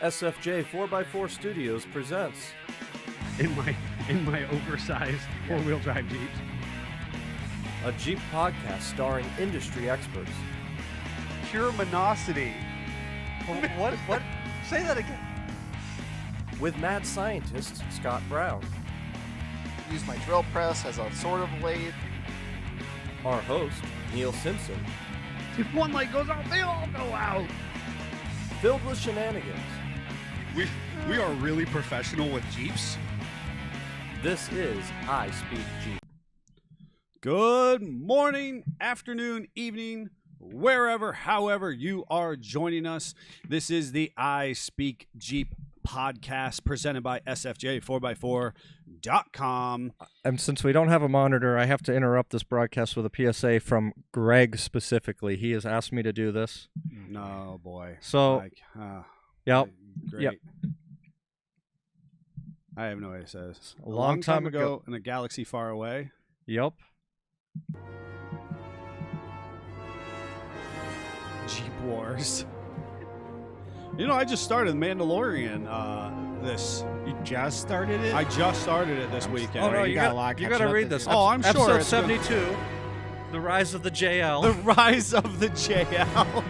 SFJ 4x4 Studios presents in my oversized four-wheel drive Jeeps. a Jeep podcast starring industry experts. Pure monosity. What? Say that again. With mad scientist Scott Brown, Use my drill press as a sort of lathe. our host Neil Simpson, If one light goes out, they all go out. filled with shenanigans. We are really professional with Jeeps. This is I Speak Jeep. Good morning, afternoon, evening, wherever, however you are joining us. This is the I Speak Jeep podcast presented by SFJ4x4.com. And since we don't have a monitor, I have to interrupt this broadcast with a PSA from Greg specifically. He has asked me to do this. No, boy. So, Like, yep. Great. Yep. I have no idea what it says. A long time ago. In a galaxy far away. Yep. Jeep Wars. You know, I just started Mandalorian this. You just started it? I just started it this weekend. Oh, no, you got a got lot to catching up read to this. do. Oh, I'm sure Episode it's good. 72, The Rise of the JL. The Rise of the JL.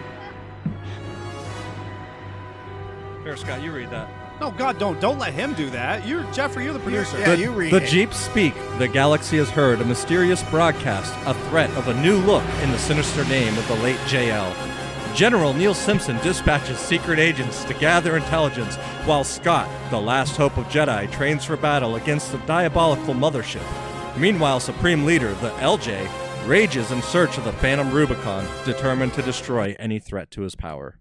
Here, Scott, you read that. No, God, don't let him do that. You're Jeffrey. You're the producer. Yeah, you read The it. Jeeps speak. The galaxy has heard a mysterious broadcast, a threat of a new look in the sinister name of the late JL. General Neil Simpson dispatches secret agents to gather intelligence, while Scott, the last hope of Jedi, trains for battle against the diabolical mothership. Meanwhile, Supreme Leader, the LJ, rages in search of the Phantom Rubicon, determined to destroy any threat to his power.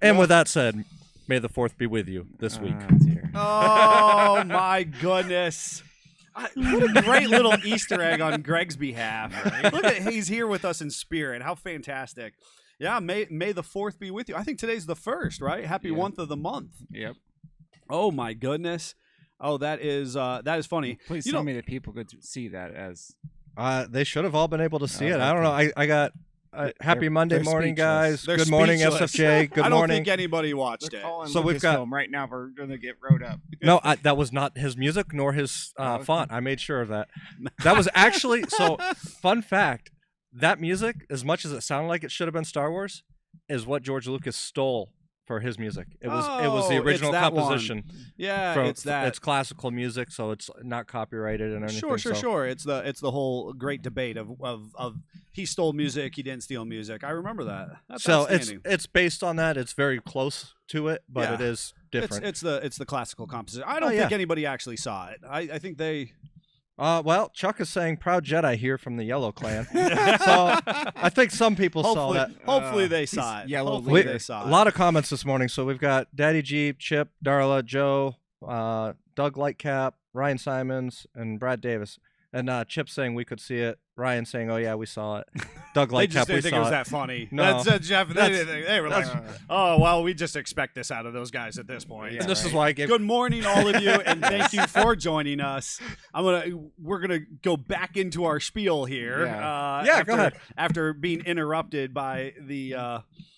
And with that said, may the 4th be with you this week. Dear. Oh my goodness. What a great little Easter egg on Greg's behalf. Look at he's here with us in spirit. How fantastic. Yeah, may the 4th be with you. I think today's the 1st, right? Happy Yeah. 1st of the month. Yep. Oh my goodness. Oh, that is funny. Please You tell know- me that people could see that as They should have all been able to see Oh, it. I don't know. I got happy they're- Monday they're morning, speechless. guys. They're Good morning, speechless. SFJ. Good I don't morning. think anybody watched they're it. calling So we've got- Lucasfilm right now. We're gonna get rode up. No, that was not his music nor his okay. font. I made sure of that. That was actually so. Fun fact: that music, as much as it sounded like it should have been Star Wars, is what George Lucas stole for his music. It was the Oh, it's original that one. composition. Yeah, From, it's that. It's classical music, so it's not copyrighted and anything. Sure. It's the whole great debate of he stole music, he didn't steal music. I remember that. That's So outstanding. it's based on that. It's very close to it, but Yeah. it is different. It's the classical composition. I don't Oh, yeah. think anybody actually saw it. I think they. Well, Chuck is saying "Proud Jedi" here from the Yellow Clan, so I think some people saw that. Hopefully they saw it. yellow Hopefully leader. they saw A it. lot of comments this morning. So we've got Daddy Jeep, Chip, Darla, Joe, Doug Lightcap, Ryan Simons, and Brad Davis. And Chip saying we could see it. Ryan saying, "Oh yeah, we saw it." Doug They just Lightcap, we didn't think it saw was it. that funny. No. That's Jeff. That's- They were like, oh well, we just expect this out of those guys at this point. Yeah. And this is why I gave. Good morning, all of you, and thank you for joining us. We're gonna go back into our spiel here. Yeah. Yeah, go ahead. After being interrupted by the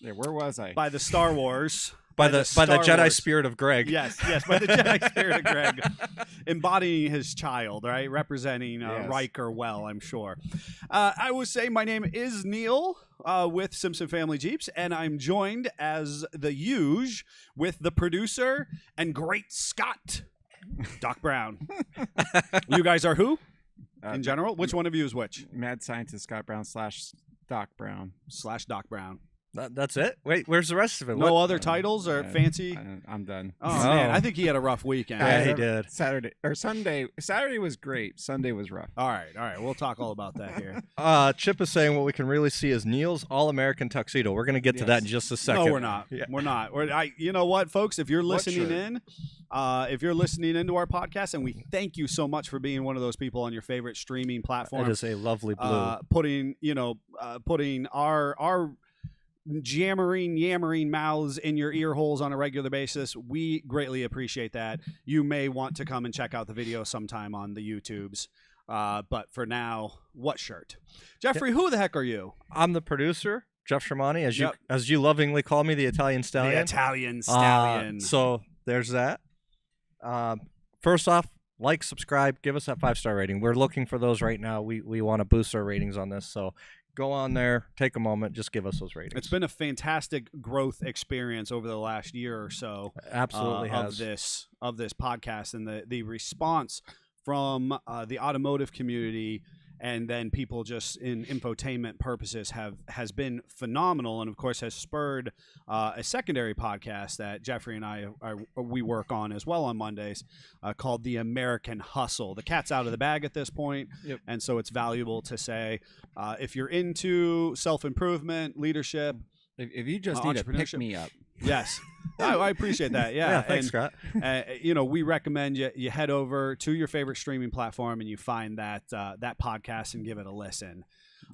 Yeah, where was I? by the Star Wars. by the Star Jedi Wars. spirit of Greg. Yes, by the Jedi spirit of Greg, embodying his child, right, representing Yes. Riker well, I'm sure. I would say my name is Neil with Simpson Family Jeeps, and I'm joined as the usual with the producer and great Scott, Doc Brown. You guys are who in general? Which one of you is which? Mad Scientist Scott Brown / Doc Brown. / Doc Brown. That's it. Wait, where's the rest of it? No What? other titles or fancy? I'm done. Oh No. man, I think he had a rough weekend. Yeah, he did. Saturday was great. Sunday was rough. All right. We'll talk all about that here. Chip is saying what we can really see is Neil's All-American tuxedo. We're going to get to that in just a second. No, we're not. Yeah. We're not. You know what, folks? If you're What listening shirt? if you're listening into our podcast, and we thank you so much for being one of those people on your favorite streaming platform, It is a lovely blue. putting our yammering mouths in your ear holes on a regular basis. We greatly appreciate that. You may want to come and check out the video sometime on the YouTubes. But for now, what shirt? Jeffrey, who the heck are you? I'm the producer. Jeff Shermani, Yep. as you lovingly call me, the Italian Stallion. The Italian Stallion. So there's that. First off, like, subscribe, give us that 5-star rating. We're looking for those right now. We want to boost our ratings on this, so go on there, take a moment, just give us those ratings. It's been a fantastic growth experience over the last year or so. Absolutely of this podcast, and the response from the automotive community, and then people just in infotainment purposes has been phenomenal, and of course has spurred a secondary podcast that Jeffrey and I we work on as well on Mondays, called The American Hustle. The cat's out of the bag at this point, and so it's valuable to say if you're into self-improvement, leadership. If you just need to pick me up. Yes. I appreciate that. Yeah. Thanks, Scott. We recommend you head over to your favorite streaming platform and you find that podcast and give it a listen.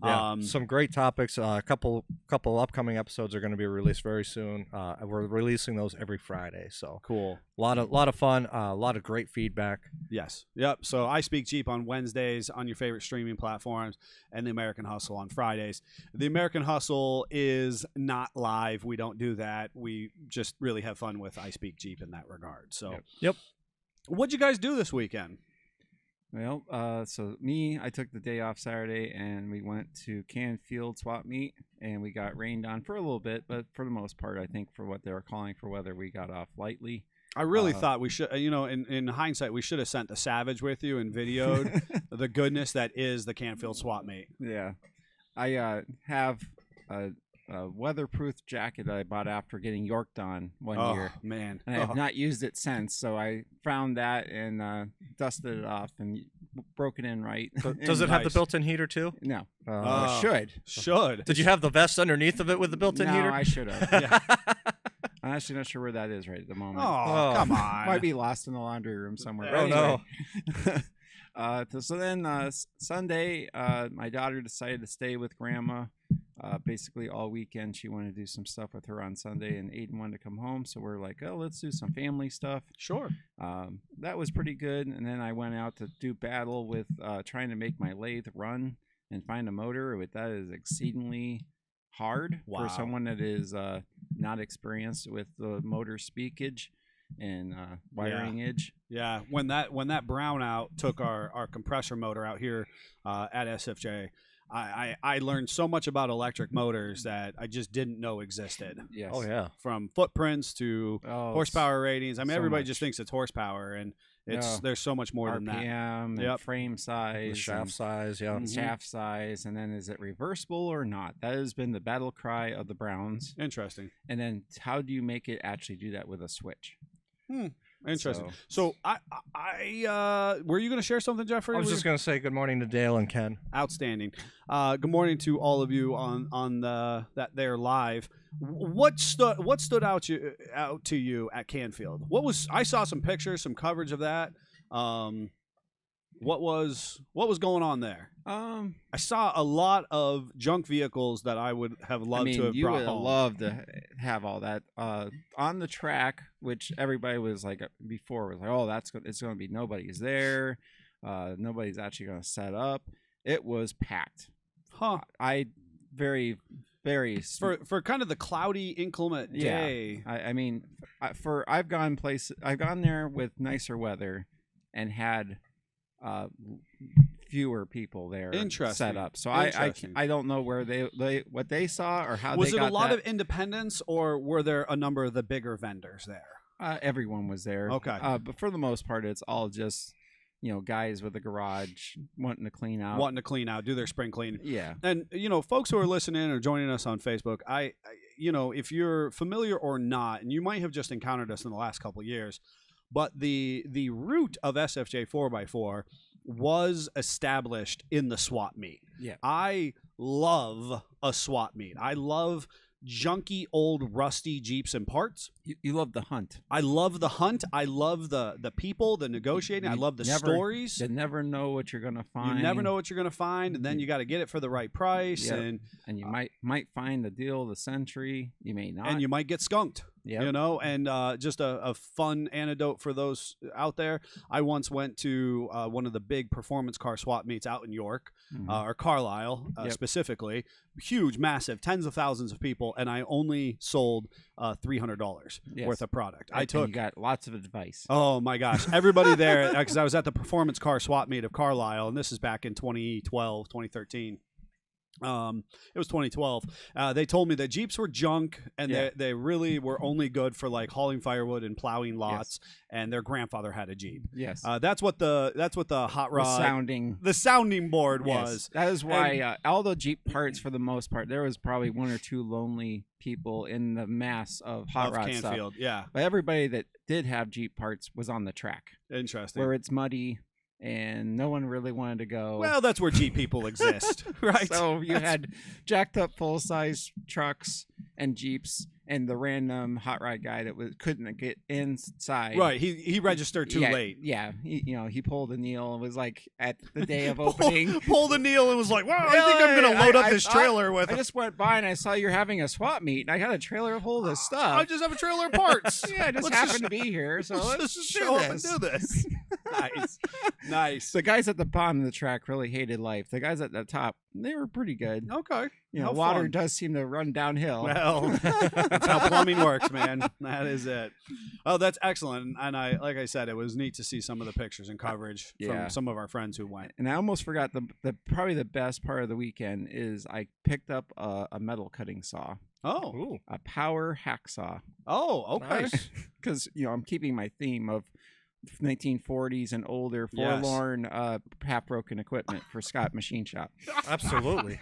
Yeah, some great topics. A couple upcoming episodes are going to be released very soon. We're releasing those every Friday, so cool. A lot of fun. A lot of great feedback. Yes. Yep. So I Speak Jeep on Wednesdays on your favorite streaming platforms, and The American Hustle on Fridays. The American Hustle is not live. We don't do that. We just really have fun with I Speak Jeep in that regard. So. Yep. What'd you guys do this weekend? Well, I took the day off Saturday, and we went to Canfield swap meet, and we got rained on for a little bit, but for the most part, I think for what they were calling for weather, we got off lightly. I really thought we should, in hindsight, we should have sent the Savage with you and videoed the goodness that is the Canfield swap meet. Yeah. I have a weatherproof jacket that I bought after getting Yorked on one year. Man. And I have not used it since, so I found that and dusted it off and broke it in right. Does it have the built-in heater too? No. It should. Did you have the vest underneath of it with the built-in heater? No, I should have. I'm actually not sure where that is right at the moment. Oh, come on. Might be lost in the laundry room somewhere. Oh, no. So then Sunday, my daughter decided to stay with Grandma. Basically all weekend she wanted to do some stuff with her on Sunday, and Aiden wanted to come home, so we're like, oh, let's do some family stuff. Sure. That was pretty good. And then I went out to do battle with trying to make my lathe run and find a motor. That is exceedingly hard for someone that is not experienced with the motor speakage and wiring edge. Yeah, when that brownout took our compressor motor out here at SFJ, I learned so much about electric motors that I just didn't know existed. Yes. Oh yeah. From footprints to horsepower ratings. I mean, everybody just thinks it's horsepower, and there's so much more than that. RPM and frame size, shaft size, shaft size, and then is it reversible or not? That has been the battle cry of the Browns. Interesting. And then how do you make it actually do that with a switch? Interesting. So I were you going to share something, Jeffrey? I was just going to say good morning to Dale and Ken. Outstanding. Good morning to all of you on that they're live. What stood out to you at Canfield? I saw some pictures, some coverage of that. What was going on there? I saw a lot of junk vehicles that I would have loved to have brought home. You would love to have all that on the track, which everybody was like before was like, oh, it's going to be nobody's there, nobody's actually going to set up. It was packed. Huh? Very for kind of the cloudy, inclement day. I've gone there with nicer weather and had fewer people there set up. So I don't know where they what they saw or how was they got it a lot that. of independents, or were there a number of the bigger vendors there? Everyone was there. Okay. But for the most part, it's all just guys with a garage wanting to clean out, do their spring clean. Yeah. And folks who are listening or joining us on Facebook, I if you're familiar or not, and you might have just encountered us in the last couple of years, but the root of SFJ 4x4 was established in the swap meet. Yeah. I love a swap meet. I love junky old rusty Jeeps and parts. You love the hunt. I love the hunt. I love the people, the negotiating. I love the stories. You never know what you're gonna find. You never know what you're gonna find, and then you got to get it for the right price. Yep. And you might find the deal, the Century. You may not, and you might get skunked. Yep. You know, and just a fun anecdote for those out there. I once went to one of the big performance car swap meets out in York, or Carlisle specifically. Huge, massive, tens of thousands of people, and I only sold $300 worth of product. I took. You got lots of advice. Oh my gosh, everybody there, because I was at the performance car swap meet of Carlisle, and this is back in 2012, 2013. It was 2012. They told me that Jeeps were junk, and they really were only good for like hauling firewood and plowing lots. And their grandfather had a Jeep. Yes, that's what the hot rod the sounding board was. That is why all the Jeep parts, for the most part, there was probably one or two lonely people in the mass of hot rod Canfield. stuff. Yeah, but everybody that did have Jeep parts was on the track. Interesting. Where it's muddy. And no one really wanted to go. Well, that's where Jeep people exist, right? So you had jacked up full-size trucks and Jeeps, and the random hot rod guy that couldn't get inside. Right, he registered too late. Yeah, he pulled a Neil and was like at the day of opening. Pulled a Neil and was like, "Wow, I think I'm gonna load up this trailer with." I just went by and I saw you're having a swap meet, and I got a trailer full of this stuff. I just have a trailer of parts. Yeah, I just happened to be here, so let's just show up and do this. Nice. The guys at the bottom of the track really hated life. The guys at the top, they were pretty good. Okay. Water does seem to run downhill. Well, that's how plumbing works, man. That is it. Oh, that's excellent. And like I said, it was neat to see some of the pictures and coverage from some of our friends who went. And I almost forgot the probably the best part of the weekend is I picked up a metal cutting saw. Oh, ooh. A power hacksaw. Oh, okay. Because I'm keeping my theme of 1940s and older forlorn half-broken equipment for Scott Machine Shop. Absolutely.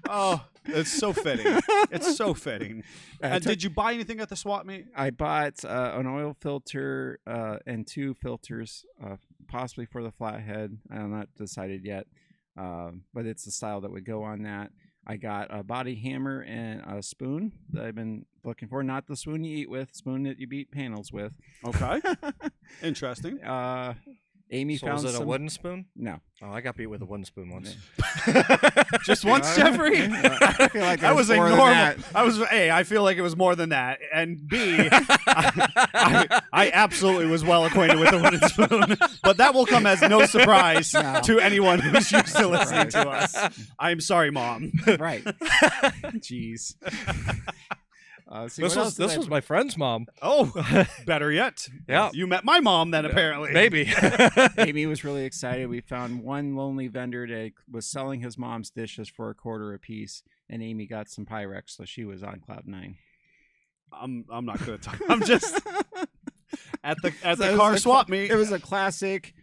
Oh, it's so fitting. It's so fitting. And did you buy anything at the swap meet? I bought an oil filter and 2 filters, possibly for the flathead. I'm not decided yet, but it's the style that would go on that. I got a body hammer and a spoon that I've been looking for. Not the spoon you eat with, spoon that you beat panels with. Okay. Interesting. Amy found was it a wooden spoon? No. Oh, I got beat with a wooden spoon once. Just once, Jeffrey? I feel like that was a more normal. Than that. I feel like it was more than that. And B, I absolutely was well acquainted with the wooden spoon. But that will come as no surprise to anyone who's used to listening to us. I'm sorry, Mom. Right. Jeez. This was my friend's mom. Oh, better yet. Yeah. You met my mom then, apparently. Maybe. Amy was really excited. We found one lonely vendor that was selling his mom's dishes for $0.25 a piece, and Amy got some Pyrex, so she was on cloud 9. I'm not going to talk. I'm just at the car swap meet. It was a classic.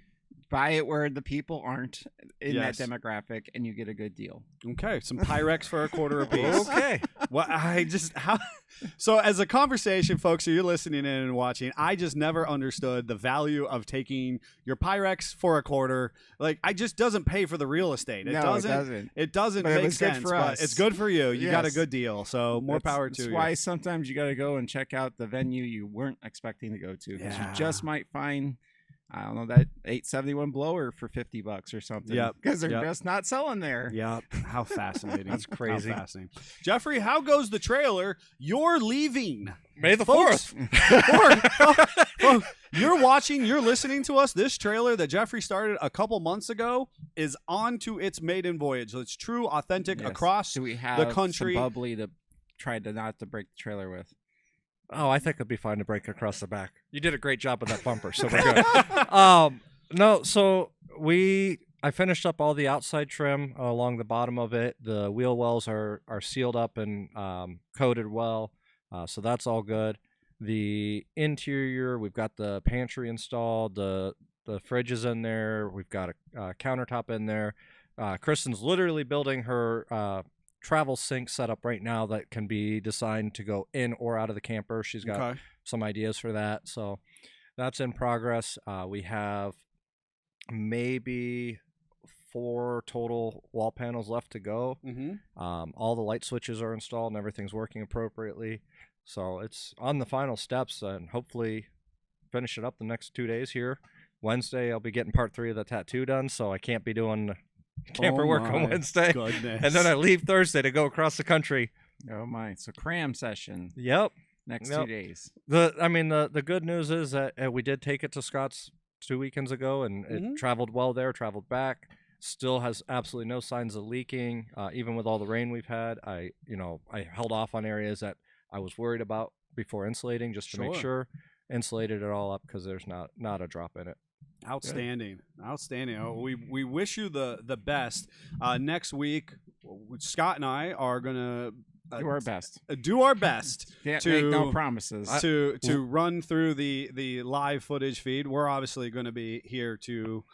Buy it where the people aren't in that demographic, and you get a good deal. Okay, some Pyrex for $0.25 a piece. Okay. Well, so as a conversation, folks, so you're listening in and watching, I just never understood the value of taking your Pyrex for $0.25. Like, I just doesn't pay for the real estate. It doesn't. It doesn't but make sense. But it's good for you. You got a good deal. So more power to you. That's why sometimes you got to go and check out the venue you weren't expecting to go to, because you just might find, I don't know, that 871 blower for $50 or something. Yep. Because they're just not selling there. Yep. How fascinating. That's crazy. How fascinating. Jeffrey, how goes the trailer? You're leaving. May the Folks, 4th. You're listening to us. This trailer that Jeffrey started a couple months ago is on to its maiden voyage. So it's true, authentic across Do we have the country. some bubbly to try to not to break the trailer with? Oh, I think it'd be fine to break across the back. You did a great job with that bumper, so we're good. No, so I finished up all the outside trim along the bottom of it. The wheel wells are sealed up and coated well, so that's all good. The interior, we've got the pantry installed, the fridge is in there, we've got a countertop in there. Kristen's literally building her travel sink setup right now that can be designed to go in or out of the camper. She's got some ideas for that, so that's in progress. We have maybe 4 total wall panels left to go. All the light switches are installed and everything's working appropriately, so it's on the final steps, and hopefully finish it up the next 2 days here. Wednesday I'll be getting part 3 of the tattoo done, so I can't be doing camper work on Wednesday. Goodness. And then I leave Thursday to go across the country. Oh my! So cram session. Yep. next Nope. 2 days. The good news is that we did take it to Scott's 2 weekends ago, and Mhm. it traveled well there, traveled back. Still has absolutely no signs of leaking, even with all the rain we've had. I held off on areas that I was worried about before insulating, just to make Sure. sure. Insulated it all up because there's not a drop in it. Outstanding. Oh, we wish you the best. Next week, Scott and I are gonna Do our best. do our best Can't to make no promises. to run through the live footage feed. We're obviously going to be here to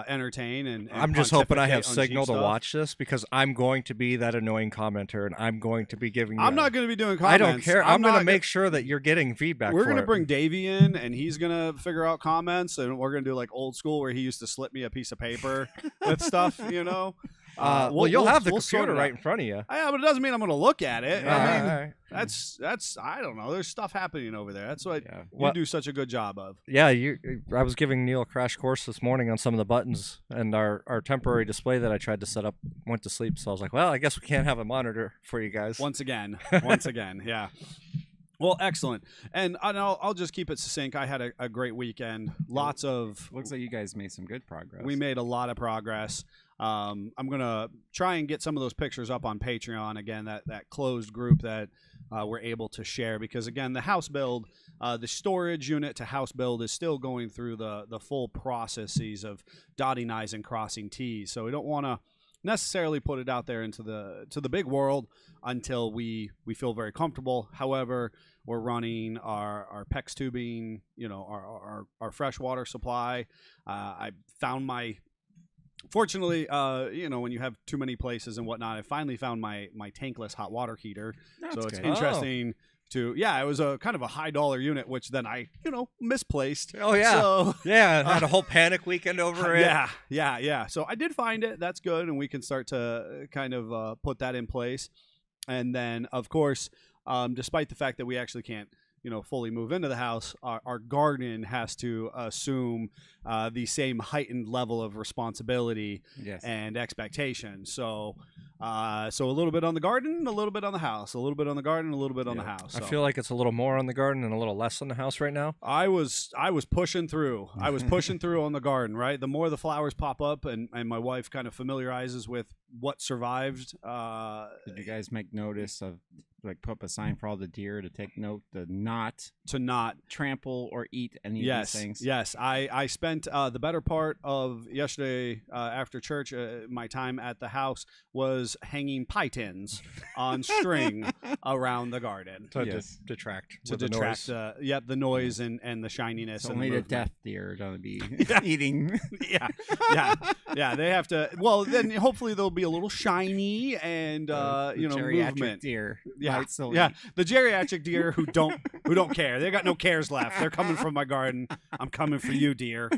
entertain and I'm just hoping I have pontificate on signal Jeep to stuff. watch this because I'm going to be that annoying commenter, and I'm going to be giving you. I'm not going to be doing comments. I don't care. I'm going not to make sure that you're getting feedback. We're for going to it. bring Davey in, and he's going to figure out comments, and we're going to do like old school where he used to slip me a piece of paper with stuff, you know. Well, you'll have the we'll sort computer it right out. in front of you. Yeah, but it doesn't mean I'm going to look at it. Yeah. I mean, All right. that's I don't know. There's stuff happening over there. That's what Yeah. you What- do such a good job of. Yeah, I was giving Neil a crash course this morning on some of the buttons, and our temporary display that I tried to set up went to sleep. So I was like, well, I guess we can't have a monitor for you guys. Once again, yeah. Well, excellent. And I'll just keep it succinct. I had a great weekend. Lots of Looks like you guys made some good progress. we made a lot of progress. I'm gonna try and get some of those pictures up on Patreon again. That closed group that we're able to share because again, the house build, the storage unit to house build is still going through the full processes of dotting I's and crossing T's. So we don't want to necessarily put it out there into the big world until we feel very comfortable. However, we're running our PEX tubing, our fresh water supply. I found fortunately, when you have too many places and whatnot, I finally found my tankless hot water heater. That's So it's good. interesting it was a kind of a high dollar unit, which then I, misplaced. Oh yeah, So, yeah. I had a whole panic weekend over it. yeah. So I did find it. That's good, and we can start to kind of put that in place. And then, of course, despite the fact that we actually can't, fully move into the house, our garden has to assume the same heightened level of responsibility Yes. and expectation. So a little bit on the garden, a little bit on the house, a little bit on the garden, a little bit on the house. I So feel like it's a little more on the garden and a little less on the house right now. I was pushing through. I was pushing through on the garden, right? The more the flowers pop up and my wife kind of familiarizes with what survived. Did you guys make notice of put up a sign for all the deer to take note to not trample or eat any of these things? Yes. I spent the better part of yesterday after church. My time at the house was hanging pie tins on string around the garden To Yes. detract. to with the detract noise. the noise and the shininess. It's and only the movement. deaf deer going to be Yeah. eating. yeah. They have to. Well, then hopefully they'll be a little shiny and The geriatric movement. deer. Yeah, might still yeah. eat. The geriatric deer who don't care. They got no cares left. They're coming from my garden. I'm coming for you, deer.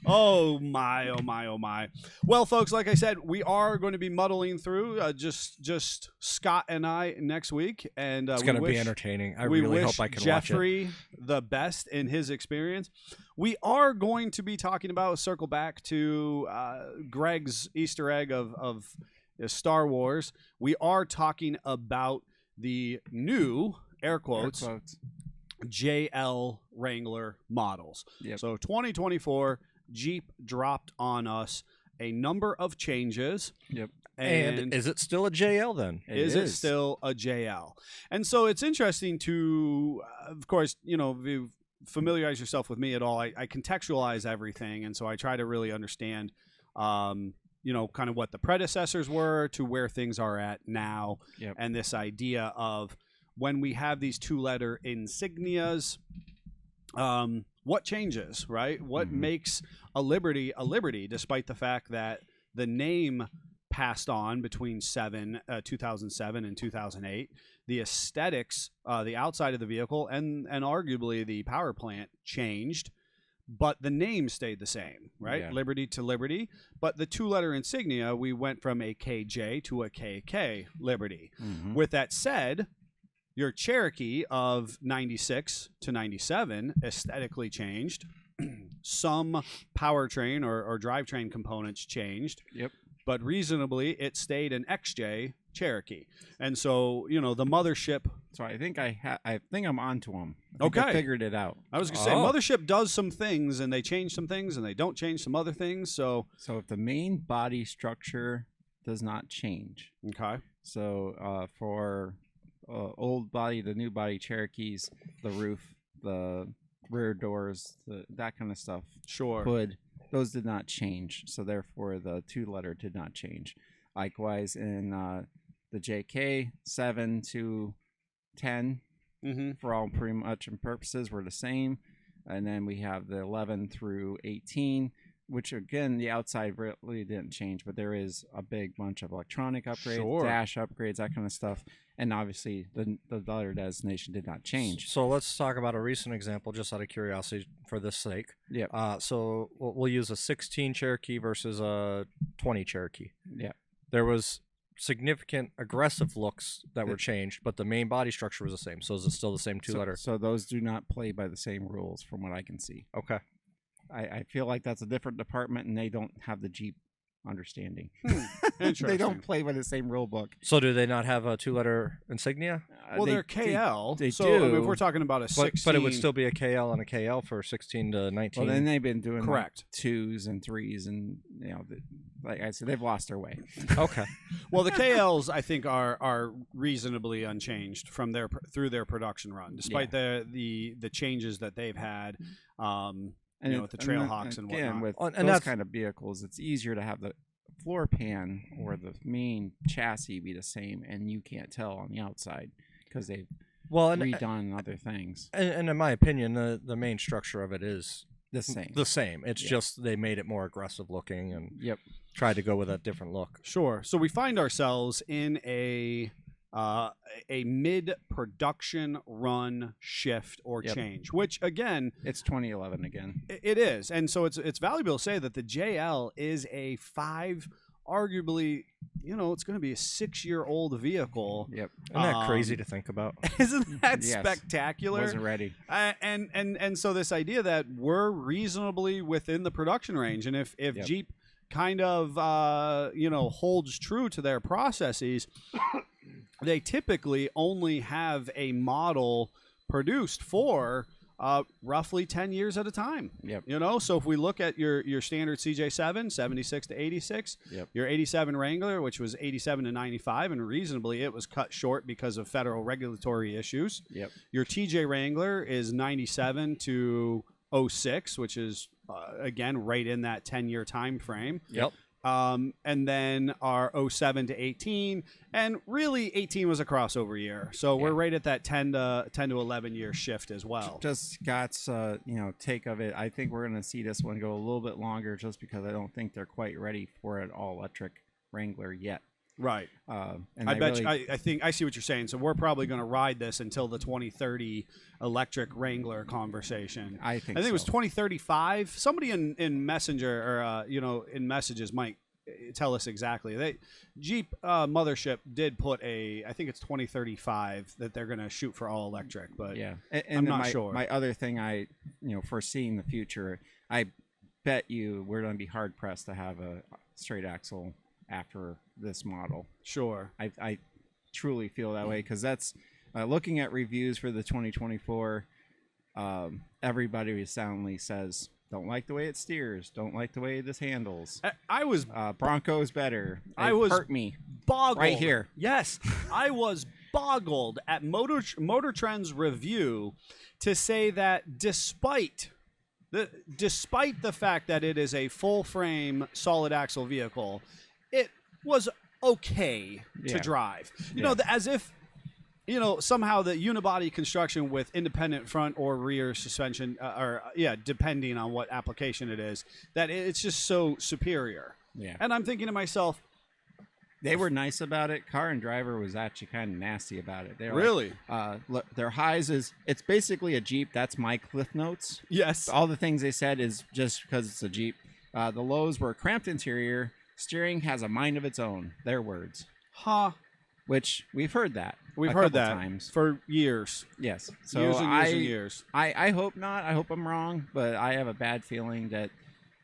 Oh my, oh my, oh my. Well, folks, like I said, we are going to be muddling through just Scott and I next week, and It's going to be entertaining. I we really wish hope I can Jeffrey the best in his experience. We are going to be talking about circle back to Greg's Easter egg of Star Wars. We are talking about the new air quotes JL Wrangler models. Yep. So 2024 Jeep dropped on us a number of changes. Yep. And is it still a JL then? Is it still a JL? And so it's interesting to, of course, if you familiarize yourself with me at all, I contextualize everything. And so I try to really understand, kind of what the predecessors were to where things are at now. Yep. And this idea of when we have these two-letter insignias, what changes, right? What makes a Liberty, despite the fact that the name passed on between 2007 and 2008. The aesthetics, the outside of the vehicle, and arguably the power plant changed, but the name stayed the same, right? Yeah. Liberty to Liberty. But the two-letter insignia, we went from a KJ to a KK Liberty. Mhm. With that said, your Cherokee of 96 to 97 aesthetically changed. Some powertrain or drivetrain components changed. Yep. But reasonably, it stayed an XJ Cherokee. And so, the mothership So I think I think I'm onto them. Okay. I figured it out. I was going to say, Mothership does some things, and they change some things, and they don't change some other things. So if the main body structure does not change, okay, so for old body, the new body Cherokees, the roof, the rear doors, that kind of stuff, sure, hood, those did not change. So therefore, the 2-letter did not change. Likewise, in the JK 7 to 10, for all pretty much and purposes, were the same. And then we have the 11 through 18, which again, the outside really didn't change, but there is a big bunch of electronic upgrades, dash upgrades, that kind of stuff. And obviously, the letter designation did not change. So let's talk about a recent example, just out of curiosity, for this sake. Yeah. So we'll use a 16 Cherokee versus a 20 Cherokee. Yeah. There was significant aggressive looks that were changed, but the main body structure was the same. So is it still the same 2-letter? So those do not play by the same rules, from what I can see. Okay. I feel like that's a different department, and they don't have the Jeep understanding. Interesting. They don't play by the same rule book. So do they not have a 2-letter insignia? Well, they're KL. They so do. I mean, if we're talking about a 16, But it would still be a KL and a KL for 16 to 19. Well, then they've been doing correct 2s and 3s, and like I said, they've lost their way. Okay. Well, the KLs I think are reasonably unchanged from through their production run, despite the changes that they've had. And with the Trailhawks and again, whatnot. with those kind of vehicles, it's easier to have the floor pan or the main chassis be the same, and you can't tell on the outside because they've redone other things. And in my opinion, the main structure of it is the same. The same. It's just they made it more aggressive looking and tried to go with a different look. Sure. So we find ourselves in a mid-production run shift or change, which again, it's 2011 again. It is, and so it's valuable to say that the JL is arguably, it's going to be a 6-year-old vehicle. Yep. Isn't that crazy to think about? Isn't that spectacular? Wasn't ready. And so this idea that we're reasonably within the production range, and if Jeep kind of holds true to their processes, they typically only have a model produced for roughly 10 years at a time. Yep. So if we look at your standard CJ7, 76 to 86, your 87 Wrangler, which was 87 to 95, and reasonably it was cut short because of federal regulatory issues. Yep. Your TJ Wrangler is 97 to 06, which is, again, right in that 10-year time frame. Yep. And then our 07 to 18, and really 18 was a crossover year, so we're right at that 10 to 11 year shift as well. Just Scott's take of it. I think we're going to see this one go a little bit longer, just because I don't think they're quite ready for an all electric Wrangler yet. Right. And I think I see what you're saying. So we're probably going to ride this until the 2030 electric Wrangler conversation. I think it was 2035. Somebody in Messenger or in messages might tell us exactly. Jeep Mothership did put I think it's 2035 that they're going to shoot for all electric, but and I'm not sure. My other thing, foreseeing the future, I bet you we're going to be hard pressed to have a straight axle after this model. Sure. I truly feel that way, because that's looking at reviews for the 2024. Everybody soundly says, don't like the way it steers, don't like the way this handles. I was Bronco's better. I was hurt me boggled right here. Yes, I was boggled at Motor Trend's review to say that despite the fact that it is a full frame solid axle vehicle, it was okay to drive. As if, somehow the unibody construction with independent front or rear suspension, depending on what application it is, that it's just so superior. Yeah. And I'm thinking to myself, they were nice about it. Car and Driver was actually kind of nasty about it. They were really? Look, their highs it's basically a Jeep. That's my Cliff Notes. Yes. All the things they said is just because it's a Jeep. The lows were cramped interior. Steering has a mind of its own. Their words. Huh. Which we've heard that. We've heard that times. for years. Yes. So years and years and years. I hope not. I hope I'm wrong, but I have a bad feeling that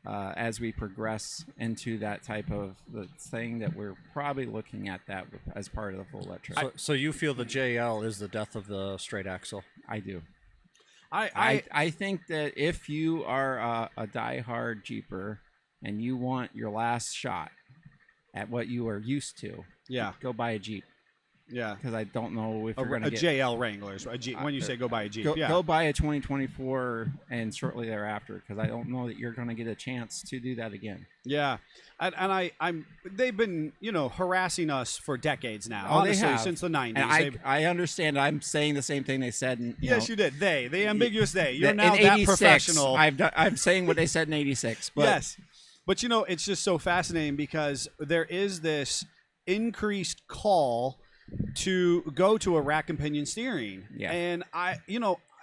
as we progress into that type of the thing, that we're probably looking at that as part of the full electric. So you feel the JL is the death of the straight axle? I do. I I think that if you are a diehard Jeeper and you want your last shot at what you are used to, yeah, go buy a Jeep. yeah. Because I don't know if you're going A to get JL Wranglers. A Jeep. When you say go buy a Jeep, go buy a 2024 and shortly thereafter, because I don't know that you're going to get a chance to do that again. Yeah, and I'm they've been harassing us for decades now. Oh, they honestly, have. since the 90s. And I understand. I'm saying the same thing they said. In, Yes, you did. The ambiguous they. You're in now that 86, professional. I'm saying what they said in '86. But yes, but it's just so fascinating because there is this increased call to go to a rack and pinion steering. Yeah. And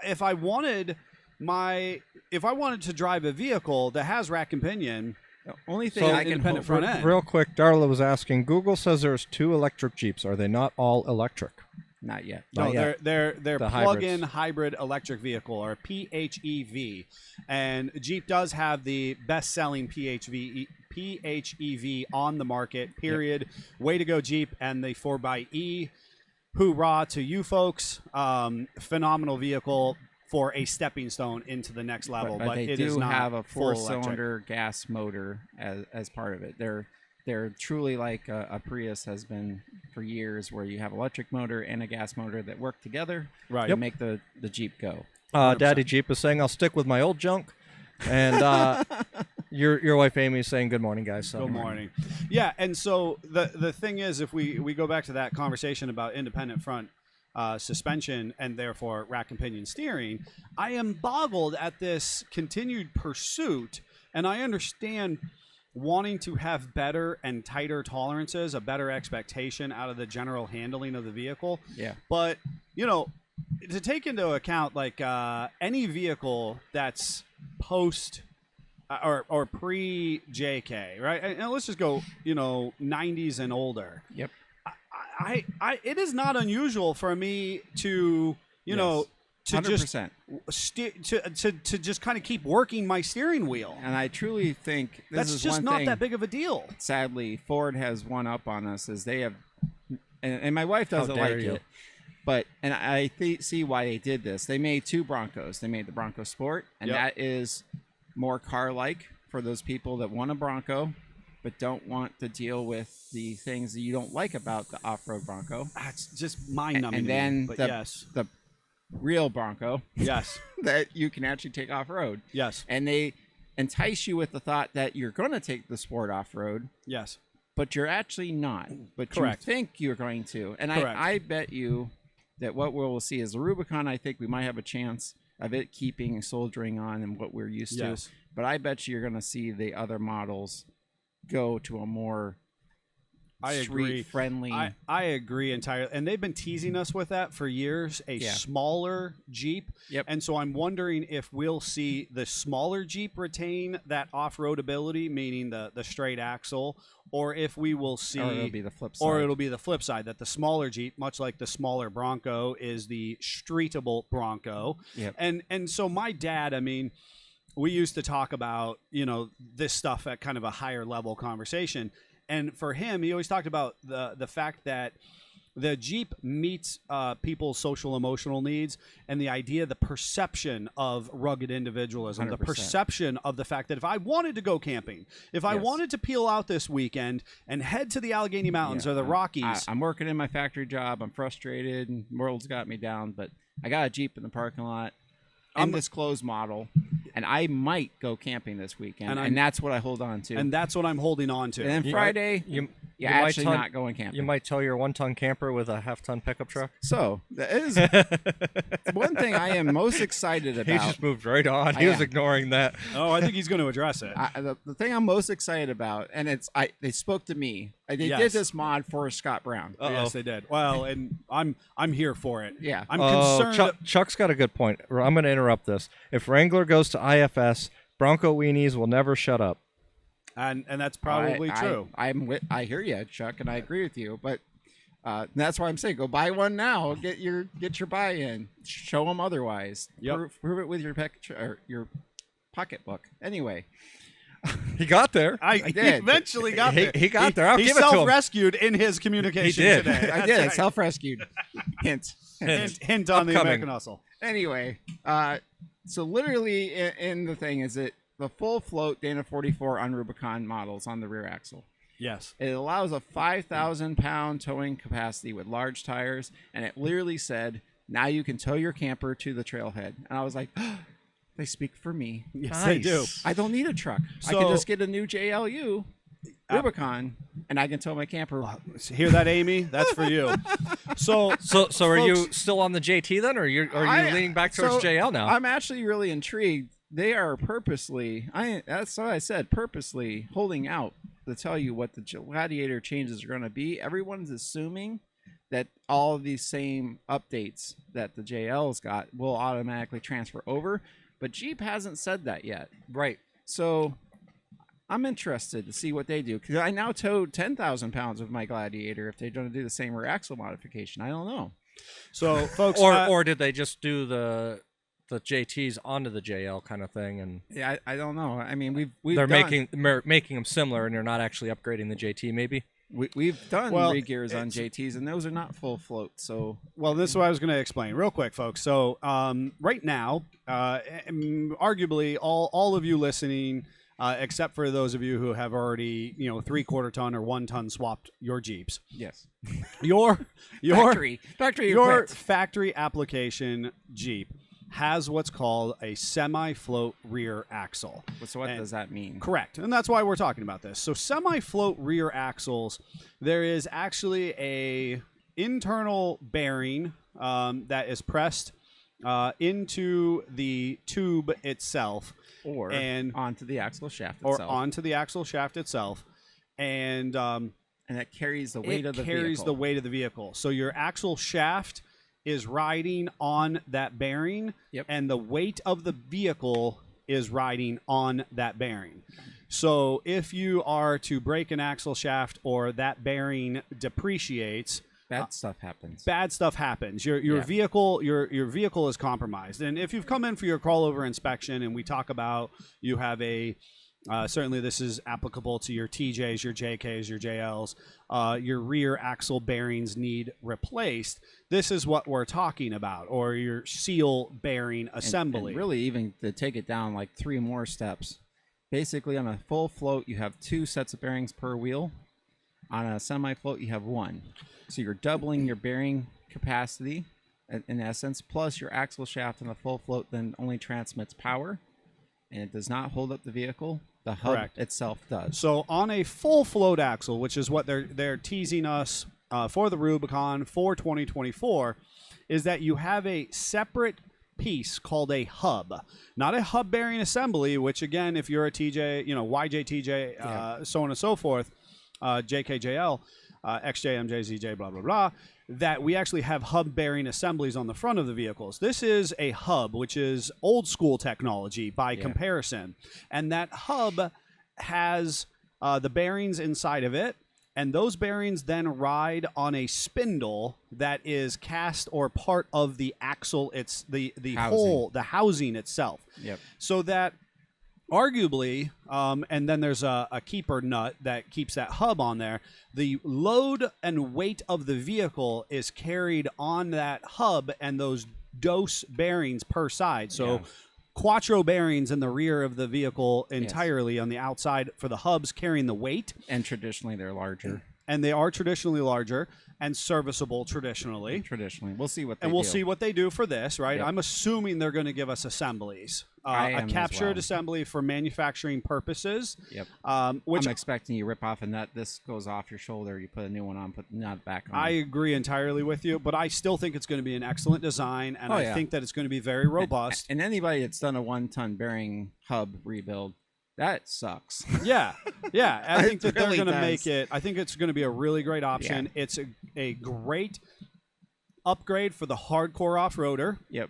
if I wanted to drive a vehicle that has rack and pinion, the only thing So I can independent hope front end. Real quick, Darla was asking, Google says there's 2 electric Jeeps. Are they not all electric? not yet. No, Not yet. they're The plug-in hybrids. hybrid electric vehicle, or PHEV, and Jeep does have the best-selling PHEV on the market. Period. Way to go, Jeep, and the 4xe. Hoorah to you folks! Phenomenal vehicle for a stepping stone into the next level, But they it do is not have a full electric. four-cylinder gas motor as part of it. They're truly like a Prius has been for years, where you have electric motor and a gas motor that work together Right. to make the Jeep go. 100%. Daddy Jeep is saying, I'll stick with my old junk. And your wife Amy is saying, good morning, guys. So Good morning. Yeah, and so the thing is, if we go back to that conversation about independent front suspension and therefore rack and pinion steering, I am boggled at this continued pursuit, and I understand wanting to have better and tighter tolerances, a better expectation out of the general handling of the vehicle. Yeah. But, to take into account, like any vehicle that's post or pre JK, right? And let's just go, 90s and older. Yep. I it is not unusual for me to, to 100%. to just kind of keep working my steering wheel. And I truly think this That's is just one not thing. that big of a deal. Sadly, Ford has one up on us, as they have, and my wife doesn't dare like you. it. But I see why they did this. They made 2 Broncos. They made the Bronco Sport, and Yep. that is more car-like for those people that want a Bronco, but don't want to deal with the things that you don't like about the off-road Bronco. That's just mind-numbing. And to me, then but the yes, the real Bronco yes, that you can actually take off-road. yes, And they entice you with the thought that you're going to take the Sport off-road, yes. but you're actually not. But Correct. you think you're going to. And Correct. I bet you that what we'll see is the Rubicon. I think we might have a chance of it keeping soldiering on and what we're used Yes. to. But I bet you're going to see the other models go to a more I agree. street-friendly. I agree entirely. And they've been teasing us with that for years, a Yeah. smaller Jeep. Yep. And so I'm wondering if we'll see the smaller Jeep retain that off-road ability, meaning the straight axle, or if we will see or it'll be the flip side. or it'll be the flip side, that the smaller Jeep, much like the smaller Bronco, is the streetable Bronco. Yep. And so my dad, I mean, we used to talk about, this stuff at kind of a higher level conversation. And for him, he always talked about the fact that the Jeep meets people's social emotional needs, and the idea, the perception of rugged individualism, the 100%. perception of the fact that if I wanted to go camping, if I Yes. wanted to peel out this weekend and head to the Allegheny Mountains Yeah, or the Rockies, I'm working in my factory job. I'm frustrated, and the world's got me down. But I got a Jeep in the parking lot, undisclosed model, and I might go camping this weekend, and that's what I hold on to. and that's what I'm holding on to. And then Friday, You you're might actually ton- not going camping. You might tow your 1-ton camper with a half-ton pickup truck. So that is one thing I am most excited He about. just moved right on. He was am. ignoring that. Oh, I think he's going to address it. The thing I'm most excited about, and they spoke to me. They Yes. did this mod for Scott Brown. Yes, they did. Well, and I'm here for it. Yeah. I'm concerned. Chuck's got a good point. I'm going to interrupt this. If Wrangler goes to IFS, Bronco weenies will never shut up. And that's probably true. I hear you, Chuck, and I agree with you. But that's why I'm saying go buy one now. Get your buy-in. Show them otherwise. Yep. Prove it with your your pocketbook. Anyway, He got there. He did. eventually got He- there. he got there. I'll he give it to him. self-rescued in his communication He did. today. I That's did. right. Self-rescued. Hint. Hint on the Upcoming. American Hustle. Anyway, so literally in the thing is it the full float Dana 44 on Rubicon models on the rear axle. Yes. It allows a 5,000 pound towing capacity with large tires, and it literally said, "Now you can tow your camper to the trailhead." And I was like, they speak for me. Yes, they do. I don't need a truck. I So- can just get a new JLU Rubicon, and I can tow my camper. Hear that, Amy? That's for you. So So are you folks- still on the JT then, or are you leaning back towards JL now? I'm actually really intrigued. They are purposely, that's what I said, purposely holding out to tell you what the Gladiator changes are going to be. Everyone's assuming that all of these same updates that the JL's got will automatically transfer over, but Jeep hasn't said that yet. Right. So I'm interested to see what they do, because I now towed 10,000 pounds of my Gladiator. If they're going to do the same rear axle modification, I don't know. So folks, Or did they just do the JTs onto the JL kind of thing, and Yeah, I don't know. I mean, we've they're done, making them similar, and they're not actually upgrading the JT, maybe? we've done Well, re-gears on JTs, and those are not full float. So well, this is what I was going to explain real quick, folks. So right now, arguably, all of you listening, except for those of you who have already 3/4 ton or 1 ton swapped your Jeeps, yes, your factory your equipped. factory application Jeep has what's called a semi-float rear axle. So what and- does that mean? Correct. And that's why we're talking about this. So semi-float rear axles, there is actually a internal bearing that is pressed into the tube itself Or and onto the axle shaft or itself, onto the axle shaft itself. And and that carries the weight it of the carries vehicle. the weight of the vehicle. So your axle shaft is riding on that bearing, Yep. and the weight of the vehicle is riding on that bearing. So if you are to break an axle shaft or that bearing depreciates, Bad stuff happens. bad stuff happens. Your Yeah. vehicle your vehicle is compromised. And if you've come in for your crawlover inspection and we talk about you have a certainly this is applicable to your TJs, your JKs, your JLs, your rear axle bearings need replaced. This is what we're talking about, or your seal bearing assembly. And really, even to take it down like 3 more steps. Basically, on a full float, you have 2 sets of bearings per wheel. On a semi-float, you have 1. So you're doubling your bearing capacity, in essence, plus your axle shaft on a full float then only transmits power, and it does not hold up the vehicle. The hub Correct. itself does. So on a full float axle, which is what they're teasing us for the Rubicon for 2024, is that you have a separate piece called a hub, not a hub bearing assembly. Which again, if you're a TJ, YJ, TJ, so on and so forth, JKJL, XJ, MJ, ZJ, blah blah blah. That we actually have hub bearing assemblies on the front of the vehicles. This is a hub, which is old school technology by comparison. And that hub has the bearings inside of it. And those bearings then ride on a spindle that is cast or part of the axle. It's the whole, the housing itself. Yep. So that arguably, and then there's a keeper nut that keeps that hub on there. The load and weight of the vehicle is carried on that hub and those dose bearings per side. So quattro bearings in the rear of the vehicle entirely on the outside for the hubs carrying the weight. And traditionally, they're larger. And they are traditionally larger and serviceable traditionally. We'll see what they And we'll do. see what they do for this, right? Yep. I'm assuming they're going to give us assemblies. I A am as captured well. assembly for manufacturing purposes. Yep. Which I'm expecting you rip off a nut. This goes off your shoulder. You put a new one on. Put the nut back on. I agree entirely with you, but I still think it's going to be an excellent design, and Oh, I yeah. think that it's going to be very robust. And anybody that's done a 1-ton bearing hub rebuild, that sucks. Yeah. I think that really they're going to does. make it. I think it's going to be a really great option. It's a great upgrade for the hardcore off-roader. Yep.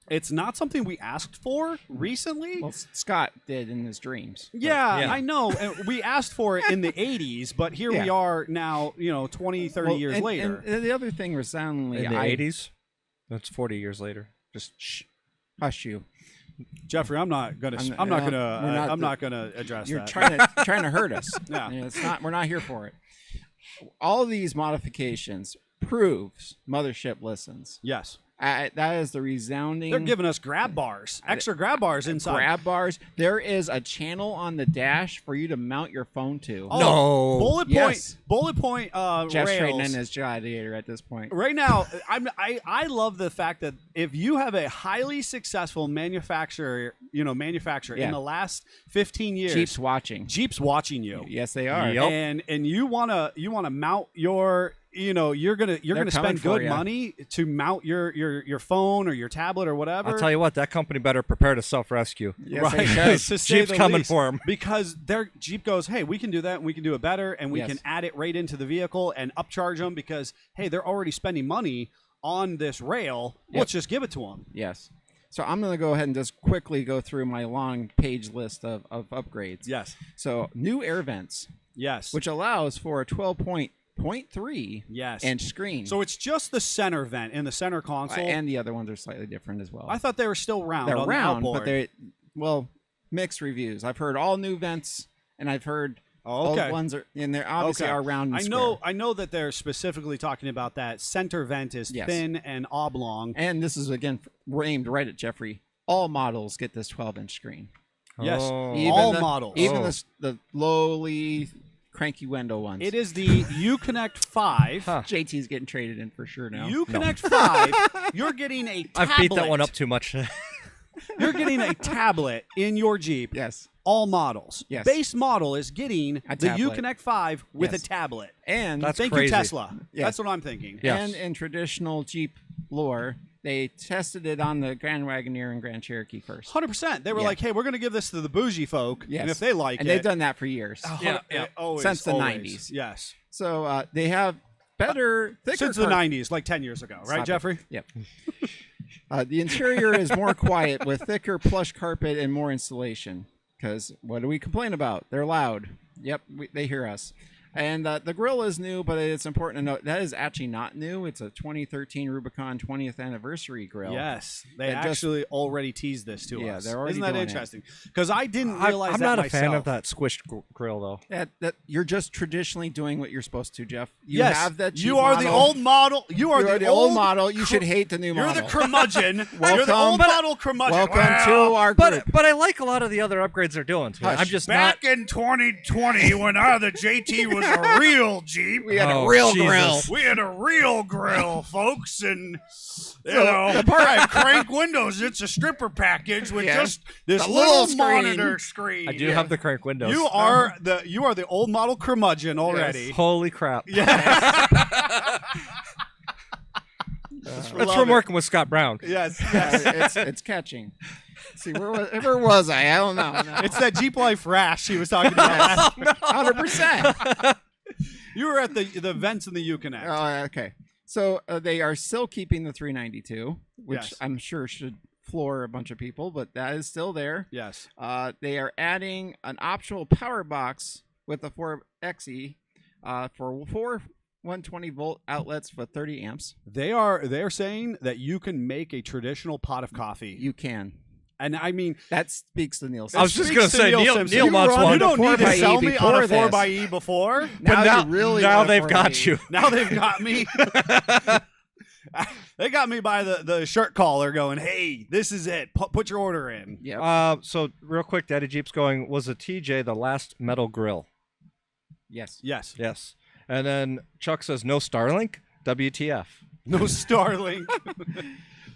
It's not something we asked for recently. Well, Scott did in his dreams. Yeah, Yeah. I know. And we asked for it in the 80s, but here we Yeah. are now, 20, 30 Well, years and- later. And the other thing resoundingly, In the 80s? That's 40 years later. Just shh, hush you. Jeffrey, I'm not gonna address You're that. trying to hurt us. Yeah. It's not. We're not here for it. All these modifications proves Mothership listens. Yes, That is the resounding. they're giving us grab bars, extra grab bars inside. grab bars. There is a channel on the dash for you to mount your phone to. Oh, No. Yes. bullet point Jeff's trading rails. in his gladiator at this point. Right now, I love the fact that if you have a highly successful manufacturer in Yeah. the last 15 years, Jeep's watching. Jeep's watching you. Yes, they are. Yep. And you wanna mount your you're gonna coming spend for good ya. money to mount your phone or your tablet or whatever. I'll tell you what, that company better prepare to self-rescue. Yes, they Right. should. To say Jeep's the coming least. for 'em. Because their Jeep goes, hey, we can do that and we can do it better and we Yes. can add it right into the vehicle and upcharge them because hey, they're already spending money on this rail. Yep. Let's just give it to them. Yes. So I'm going to go ahead and just quickly go through my long page list of upgrades. Yes. So new air vents, Yes. which allows for a 12.3 yes. inch screen. So it's just the center vent in the center console. and the other ones are slightly different as well. I thought they were still round. They're on round, the but outboard. they're mixed reviews. I've heard all new vents, and I've heard Oh, okay. old ones are, and they're obviously Okay. are round. And I know that they're specifically talking about that center vent is Yes. thin and oblong. and this is again aimed right at Jeffrey. All models get this 12-inch screen. Yes. Oh. Even All the- models. even Oh. the lowly cranky window ones. It is the Uconnect 5. Huh. JT's getting traded in for sure now. Uconnect 5. You're getting a tablet. I've beat that one up too much. You're getting a tablet in your Jeep. Yes, All models. Yes. Base model is getting A the tablet. Uconnect 5 with Yes. a tablet. and That's Thank crazy. you, Tesla. Yes. That's what I'm thinking. Yes. and in traditional Jeep lore, they tested it on the Grand Wagoneer and Grand Cherokee first. 100%. They were Yeah. like, hey, we're going to give this to the bougie folk. Yes. And if they like and it. they've done that for years. Yeah, always, Since the always. 90s. Yes. So they have better, thicker. Since the 90s, like 10 years ago. Right, Stop it. Jeffrey? Yep. The interior is more quiet with thicker plush carpet and more insulation. Because what do we complain about? They're loud. Yep, they hear us. And the grill is new, but it's important to note that is actually not new. It's a 2013 Rubicon 20th anniversary grill. Yes, they That just- actually already teased this to Yeah, us. they're already Isn't that doing it. interesting? Because I didn't realize I'm that not a myself. fan of that squished grill, though. That you're just traditionally doing what you're supposed to, Jeff. You Yes, have that. you are the old model. You are the old model. You should hate the new You're model. the curmudgeon. You're the Welcome. old But- model curmudgeon. Welcome Well, to our group. But I like a lot of the other upgrades they're doing. To it. Hush. I'm just not. Back in 2020, when the JT was a real Jeep, we had Oh, a real Jesus. grill. we had a real grill, folks, and I have crank windows. It's a stripper package with Yeah. just this The little little screen. monitor screen. I do have the crank windows. You are the old model curmudgeon already. Holy crap! Yes. That's Love from it. working with Scott Brown. Yes. It's catching. See, where was I? I don't know. No. It's that Jeep Life rash he was talking about. 100%. You were at the vents in the Uconnect. Oh, okay. So they are still keeping the 392, which Yes. I'm sure should floor a bunch of people, but that is still there. Yes. They are adding an optional power box with the 4XE for 4 120-volt outlets for 30 amps. They're saying that you can make a traditional pot of coffee. You can. And I mean, That speaks to Neil. I was just speaks going to to say, Neil Neil Simpson. wants You one. don't need to 4xE sell me on a before this. 4xE before. Now, now, you really now want a they've got 4xE. you. Now they've got me. They got me by the shirt collar going, hey, this is it. Put your order in. Yep. So real quick, Daddy Jeep's going, was a TJ the last metal grill? Yes. Yes. Yes. And then Chuck says, no Starlink? WTF. No Starlink.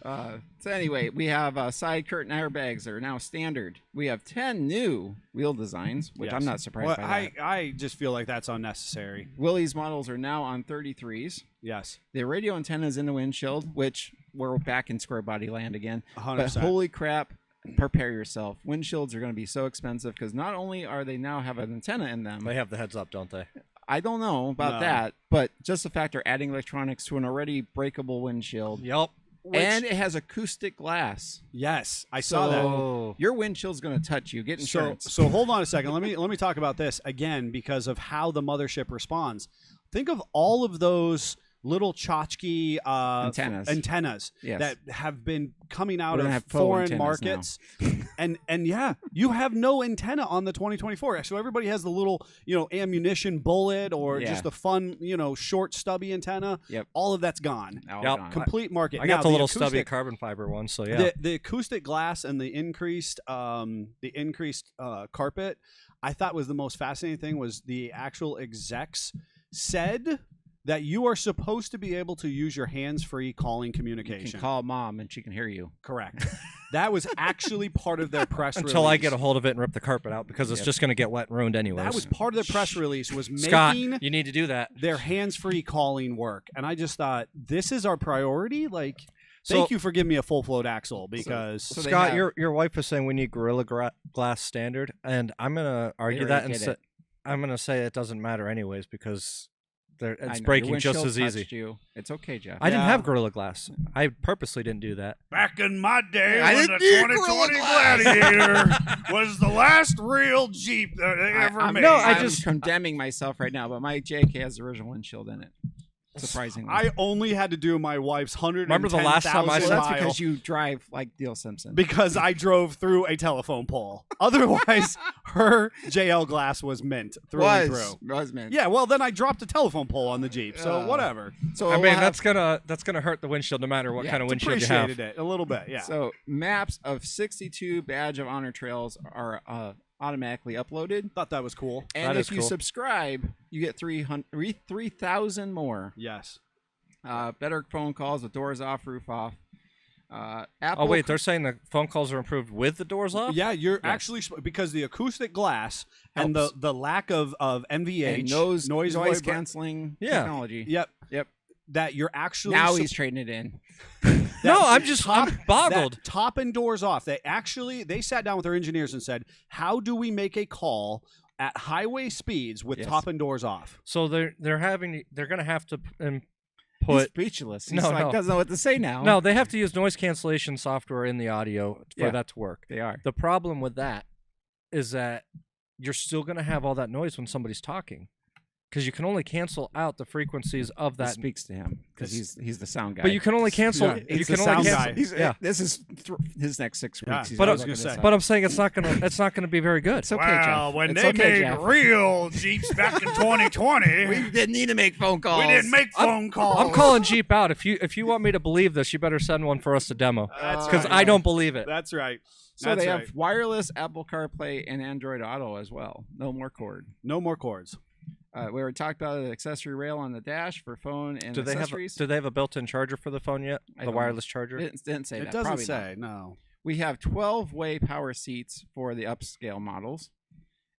So anyway, we have side curtain airbags that are now standard. We have 10 new wheel designs, which I'm Yes. not surprised Well, by that. I just feel like that's unnecessary. Willie's models are now on 33s. Yes. The radio antenna is in the windshield, which we're back in square body land again. 100%. But holy crap, prepare yourself. Windshields are going to be so expensive because not only are they now have an antenna in them, They have the heads up, don't they? I don't know about No. that, but just the fact they're adding electronics to an already breakable windshield. Yep. And it has acoustic glass. Yes, I saw that. Oh. Your windshield's going to touch you. Get So, insurance. so hold on a second. Let me talk about this again because of how the mothership responds. Think of all of those little tchotchke antennas Yes. that have been coming out We're gonna of have faux foreign antennas markets. and yeah, you have no antenna on the 2024. So everybody has the little, ammunition bullet or Yeah. just the fun, short stubby antenna. Yep. All of that's gone. All Yep. gone. Complete market. I Now, got the little stubby acoustic- carbon fiber one, so yeah. The acoustic glass and the increased carpet, I thought was the most fascinating thing. Was the actual execs said that you are supposed to be able to use your hands-free calling You communication. can call mom and she can hear you. Correct. That was actually part of their press release. Until I get a hold of it and rip the carpet out because it's Yep. just going to get wet and ruined anyways. That was part of their press release, was Scott, making you need to do that. their hands-free calling work. And I just thought, this is our priority? Like, So- thank you for giving me a full float axle because So they Scott, have- your wife is saying we need Gorilla Glass standard, and I'm gonna argue that already and did say, it. I'm gonna say it doesn't matter anyways because I it's know, your breaking just windshield as easy. touched You. It's okay, Jeff. I didn't Yeah. have Gorilla Glass. I purposely didn't do that. Back in my day, I when the didn't need 2020 Gorilla Gladiator was the last real Jeep that they ever I'm, made. No, I I'm just- condemning myself right now, but my JK has the original windshield in it. Surprisingly. I only had to do my wife's 110,000 Remember the last time I well, said- that's mile because you drive like Neil Simpson. because I drove through a telephone pole. Otherwise, her JL glass was mint through and through. was man. Yeah, well, then I dropped a telephone pole on the Jeep, so whatever. So I mean, we'll have- that's gonna hurt the windshield no matter what Yeah, kind of windshield you have. Appreciated it a little bit, yeah. So maps of 62 Badge of Honor trails are automatically uploaded, Thought that was cool. and That if is you cool. subscribe, you get 3,000 more. Yes. Better phone calls with doors off, roof off. Apple. Oh wait, they're saying the phone calls are improved with the doors off. Yeah, you're actually because the acoustic glass and Helps. the lack of NVH and noise noise vibra- canceling Yeah. technology. Yep. Yep. That you're actually Now sup- he's trading it in. No, that I'm boggled. that top and doors off. They sat down with their engineers and said, "How do we make a call at highway speeds with Yes. top and doors off?" So they're gonna have to He's put speechless. He's No, like no. doesn't know what to say now. no, they have to use noise cancellation software in the audio for Yeah. that to work. they are. The problem with that is that you're still going to have all that noise when somebody's talking because you can only cancel out the frequencies of That that. speaks to him because he's the sound guy. But you can only cancel. Yeah, you he's can the only sound cancel. guy. He's, Yeah. This is his next 6 Yeah, weeks. He's but I always was gonna looking say- this up. But I'm saying it's not gonna be very good. It's okay, Well, Jeff. when It's they okay, made Jeff. real Jeeps back in 2020, We didn't need to make phone calls. we didn't make phone calls. I'm calling Jeep out. If you want me to believe this, you better send one for us to demo because I don't believe it. That's right. So That's they right. have wireless Apple CarPlay and Android Auto as well. No more cord. No more cords. We already talked about the accessory rail on the dash for phone and Do they accessories. have a built-in charger for the phone yet? I The don't wireless charger. It didn't say It that. doesn't Probably say. not. No. We have 12-way power seats for the upscale models,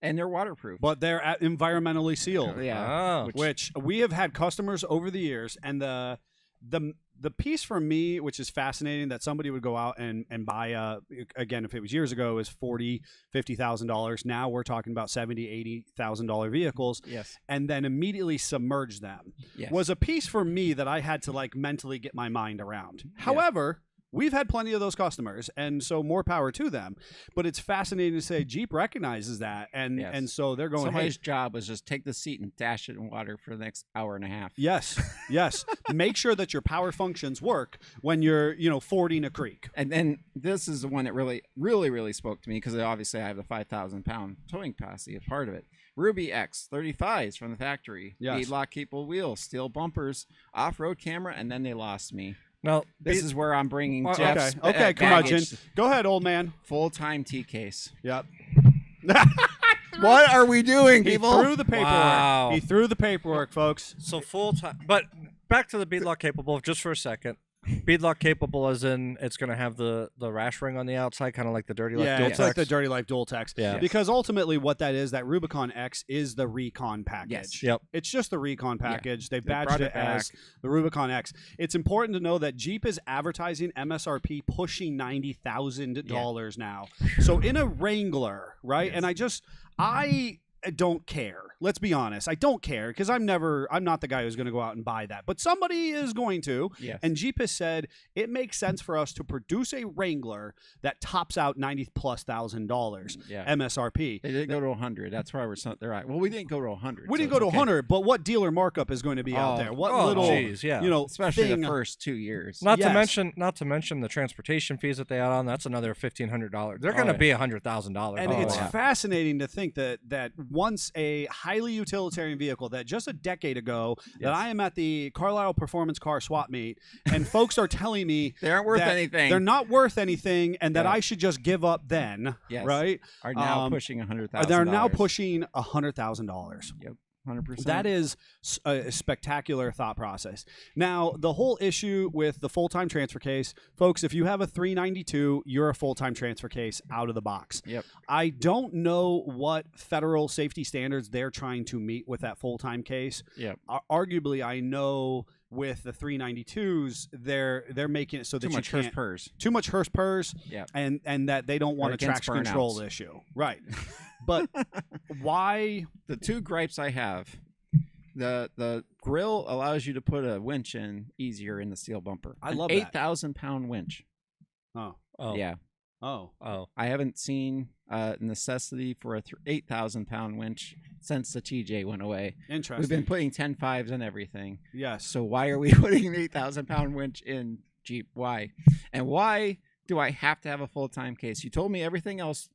and they're waterproof. But they're environmentally sealed. Yeah. Oh. Which we have had customers over the years, and the piece for me, which is fascinating, that somebody would go out and buy again, if it was years ago, is $40,000-$50,000. Now we're talking about $70,000-$80,000 vehicles, Yes. and then immediately submerge them. Yes. Was a piece for me that I had to like mentally get my mind around. However, we've had plenty of those customers, and so more power to them. But it's fascinating to say Jeep recognizes that, and Yes. and so they're going, hey, Somebody's job was just take the seat and dash it in water for the next hour and a half. yes, yes, make sure that your power functions work when you're fording a creek. And then this is the one that really, really, really spoke to me because obviously I have the 5,000-pound towing capacity as part of it. Ruby X 35s from the factory. Yes. Beadlock capable wheels, steel bumpers, off-road camera, and then they lost me. Now, This is where I'm bringing Okay, Jeff's okay, curmudgeon. baggage. Go ahead, old man. Full-time T-case. Yep. What are we doing, He people? threw the paperwork. Wow. He threw the paperwork, folks. so full time. But back to the beadlock capable just for a second. Beadlock capable as in it's going to have the rash ring on the outside, kind of like the Dirty Life Yeah, Dual it's like Text. the Dirty Life Dual Text. Yeah. Because ultimately what that is, that Rubicon X is the Recon package. Yes. Yep. It's just the Recon package. They They badged brought it it back. as the Rubicon X. It's important to know that Jeep is advertising MSRP pushing $90,000 now. So in a Wrangler, right? Yes. And don't care. Let's be honest. I don't care because I'm not the guy who's going to go out and buy that. But somebody is going to. Yes. And Jeep has said it makes sense for us to produce a Wrangler that tops out $90,000+ Yeah. MSRP. They didn't go to 100. That's why they're at. Well, we didn't go to 100. We so didn't go to it's okay. 100, but what dealer markup is going to be out there? What little, geez, yeah. Especially thing, the first 2 years. Not Yes. to mention the transportation fees that they add on. That's another $1,500. They're going to yeah. be $100,000. And Oh, it's yeah. fascinating to think that once a highly utilitarian vehicle that just a decade ago that Yes. I am at the Carlisle Performance Car Swap Meet and folks are telling me They aren't worth that anything. they're not worth anything and that Yeah. I should just give up then, Yes. right? Are now Um, pushing $100,000. They're now pushing $100,000. 100%. That is a spectacular thought process. Now, the whole issue with the full-time transfer case, folks, if you have a 392, you're a full-time transfer case out of the box. Yep. I don't know what federal safety standards they're trying to meet with that full-time case. Yep. Arguably, I know with the 392s, they're making it so that Too much you can't purse. too much hearse purse, Yeah. and that they don't want a against traction control burnouts. issue, right? But why? The two gripes I have, the grill allows you to put a winch in easier in the steel bumper. I An love that. 8,000-pound winch. Oh, Oh, Yeah. oh, I haven't seen necessity for a 8,000-pound winch since the TJ went away. interesting. We've been putting 10.5s and everything. yes. So why are we putting an 8,000-pound winch in Jeep? Why? And why do I have to have a full-time case? You told me everything else,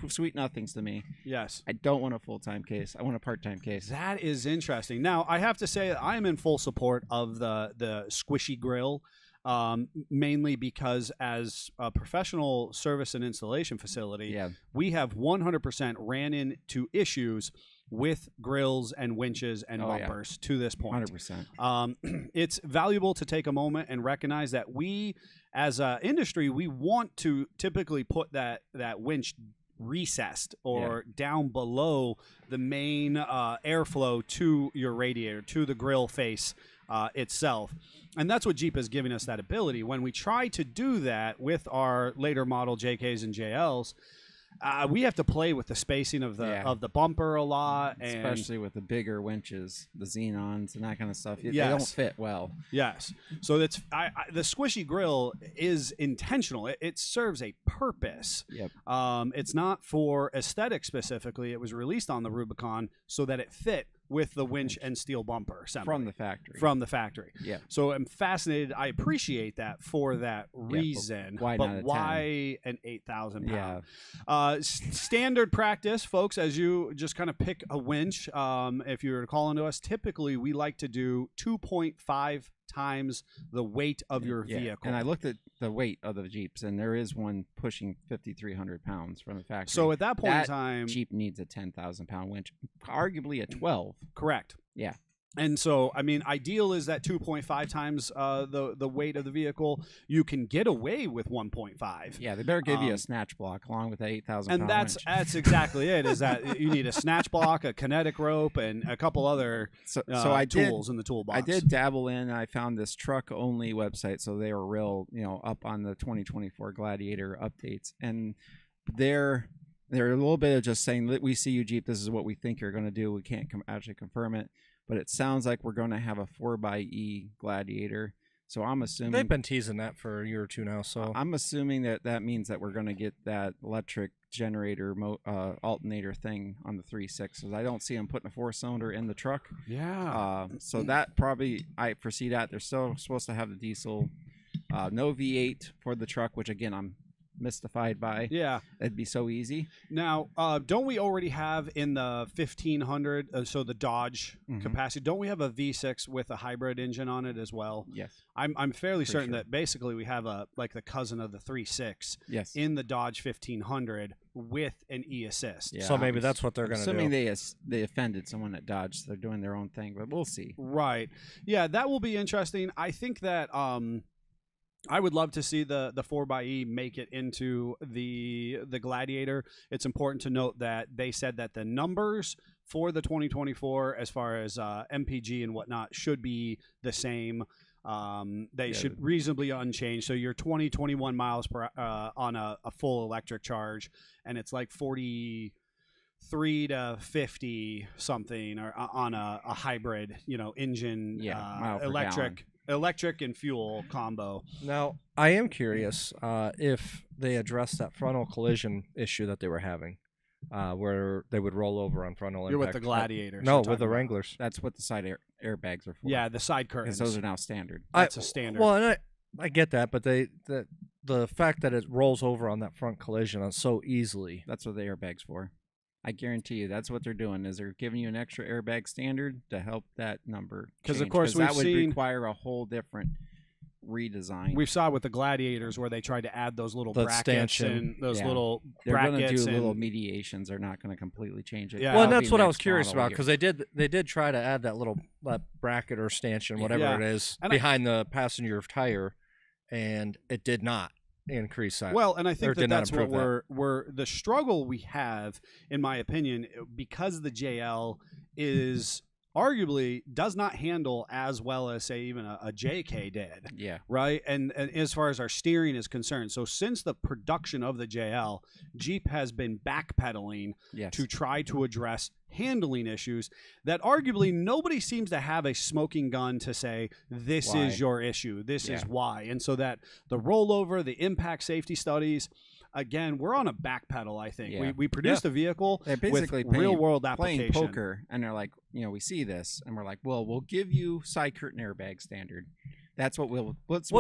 sweet nothings to me. Yes. I don't want a full-time case. I want a part-time case. That is interesting. Now, I have to say that I am in full support of the squishy grill, mainly because as a professional service and installation facility, Yeah. we have 100% ran into issues with grills and winches and Oh, yeah. bumpers to this point. 100%. It's valuable to take a moment and recognize that we, as an industry, we want to typically put that winch recessed or down below the main airflow to your radiator, to the grill face itself. And that's what Jeep is giving us that ability. When we try to do that with our later model JKs and JLs, we have to play with the spacing of the bumper a lot, and Especially with the bigger winches, the Xenons and that kind of stuff. They don't Yes. fit well. yes. So that's the squishy grill is intentional. It serves a purpose. Yep. It's not for aesthetic specifically. It was released on the Rubicon so that it fit with the winch and steel bumper assembly From the factory. From the factory. Yeah. So I'm fascinated. I appreciate that for that but reason. why but not a 10? why an 8,000 pound? Yeah. Standard practice, folks, as you just kind of pick a winch, if you were to call into us, typically we like to do 2.5 times the weight of your vehicle. And I looked at the weight of the Jeeps, and there is one pushing 5,300 pounds from the factory. So at that point in That time, Jeep needs a 10,000-pound winch, arguably a 12. correct. Yeah. And so, I mean, ideal is that 2.5 times the weight of the vehicle. You can get away with 1.5. Yeah, they better give you a snatch block along with the 8,000-pound And winch. that's exactly it. Is that you need a snatch block, a kinetic rope, and a couple other So I tools in the toolbox. I did dabble in. I found this truck only website, so they were real, up on the 2024 Gladiator updates, and they're a little bit of just saying, "We see you, Jeep. This is what we think you're going to do. We can't actually confirm it, but it sounds like we're going to have a 4xe Gladiator." So I'm assuming They've been teasing that for a year or two now. So I'm assuming that means that we're going to get that electric generator alternator thing on the 3.6. I don't see them putting a 4-cylinder in the truck. Yeah. So that probably, I foresee that they're still supposed to have the diesel, no V8 for the truck, which again I'm mystified by. Yeah. It'd be so easy. Now, don't we already have in the 1500, so the Dodge Mhm. capacity, don't we have a V6 with a hybrid engine on it as well? Yes. I'm fairly For certain sure. that basically we have like the cousin of the 3.6 Yes. in the Dodge 1500 with an e-assist. Yeah, so maybe I'm that's what they're going to assuming do. they offended someone at Dodge. So they're doing their own thing, but we'll see. Right. Yeah, that will be interesting. I think that I would love to see the 4xe make it into the Gladiator. It's important to note that they said that the numbers for the 2024 as far as MPG and whatnot should be the same. They should reasonably unchanged. So you're 21 miles per on a full electric charge, and it's like 40 3 to 50 something or on a hybrid, engine, mile per electric and fuel combo. Now, I am curious if they addressed that frontal collision issue that they were having, where they would roll over on frontal You're impact. with the Gladiators. No, you're with talking the about. Wranglers. That's what the side airbags are for. Yeah, the side curtains. because those are now standard. That's a standard. Well, and I get that, but the fact that it rolls over on that front collision so easily. That's what the airbag's for. I guarantee you, that's what they're doing. Is they're giving you an extra airbag standard to help that number. 'Cause, of change, course, we've that would seen- require a whole different redesign. we saw it with the Gladiators where they tried to add those little The brackets stanchion. and those Yeah. little They're going to brackets do little and mediations. They're not going to completely change it. Yeah. Well, and That'll that's be what I was next curious model about year. because they did try to add that little bracket or stanchion, whatever Yeah. it is, And behind the passenger tire, and it did not increase that. Well, and I or think did not that's what improve we're the struggle we have, in my opinion, because the JL is arguably does not handle as well as say even a JK did. Yeah. Right. And as far as our steering is concerned, so since the production of the JL, Jeep has been backpedaling Yes. to try to address handling issues that arguably nobody seems to have a smoking gun to say this Why? is your issue, this is Yeah. why. And so that the rollover, the impact safety studies, again, we're on a backpedal. I think Yeah. we produced a vehicle They're basically with real world playing application. poker, and they're like, we see this, and we're like, well, we'll give you side curtain airbag standard. That's what what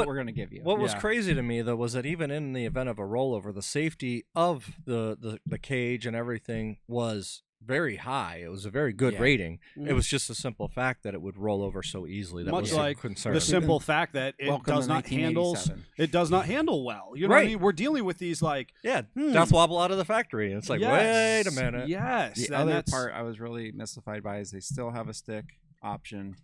we're going to give you. What was Yeah. crazy to me though was that even in the event of a rollover, the safety of the cage and everything was very high. It was a very good Yeah. rating. Mhm. It was just the simple fact that it would roll over so easily. That Much was like a concern. the simple fact that it Welcome does to not handle 1987. it does not handle well. You know what I Right. mean? We're dealing with these like yeah, death wobble out of the factory. And it's like, yes, wait a minute. Yes. The and other that's- part I was really mystified by is they still have a stick option,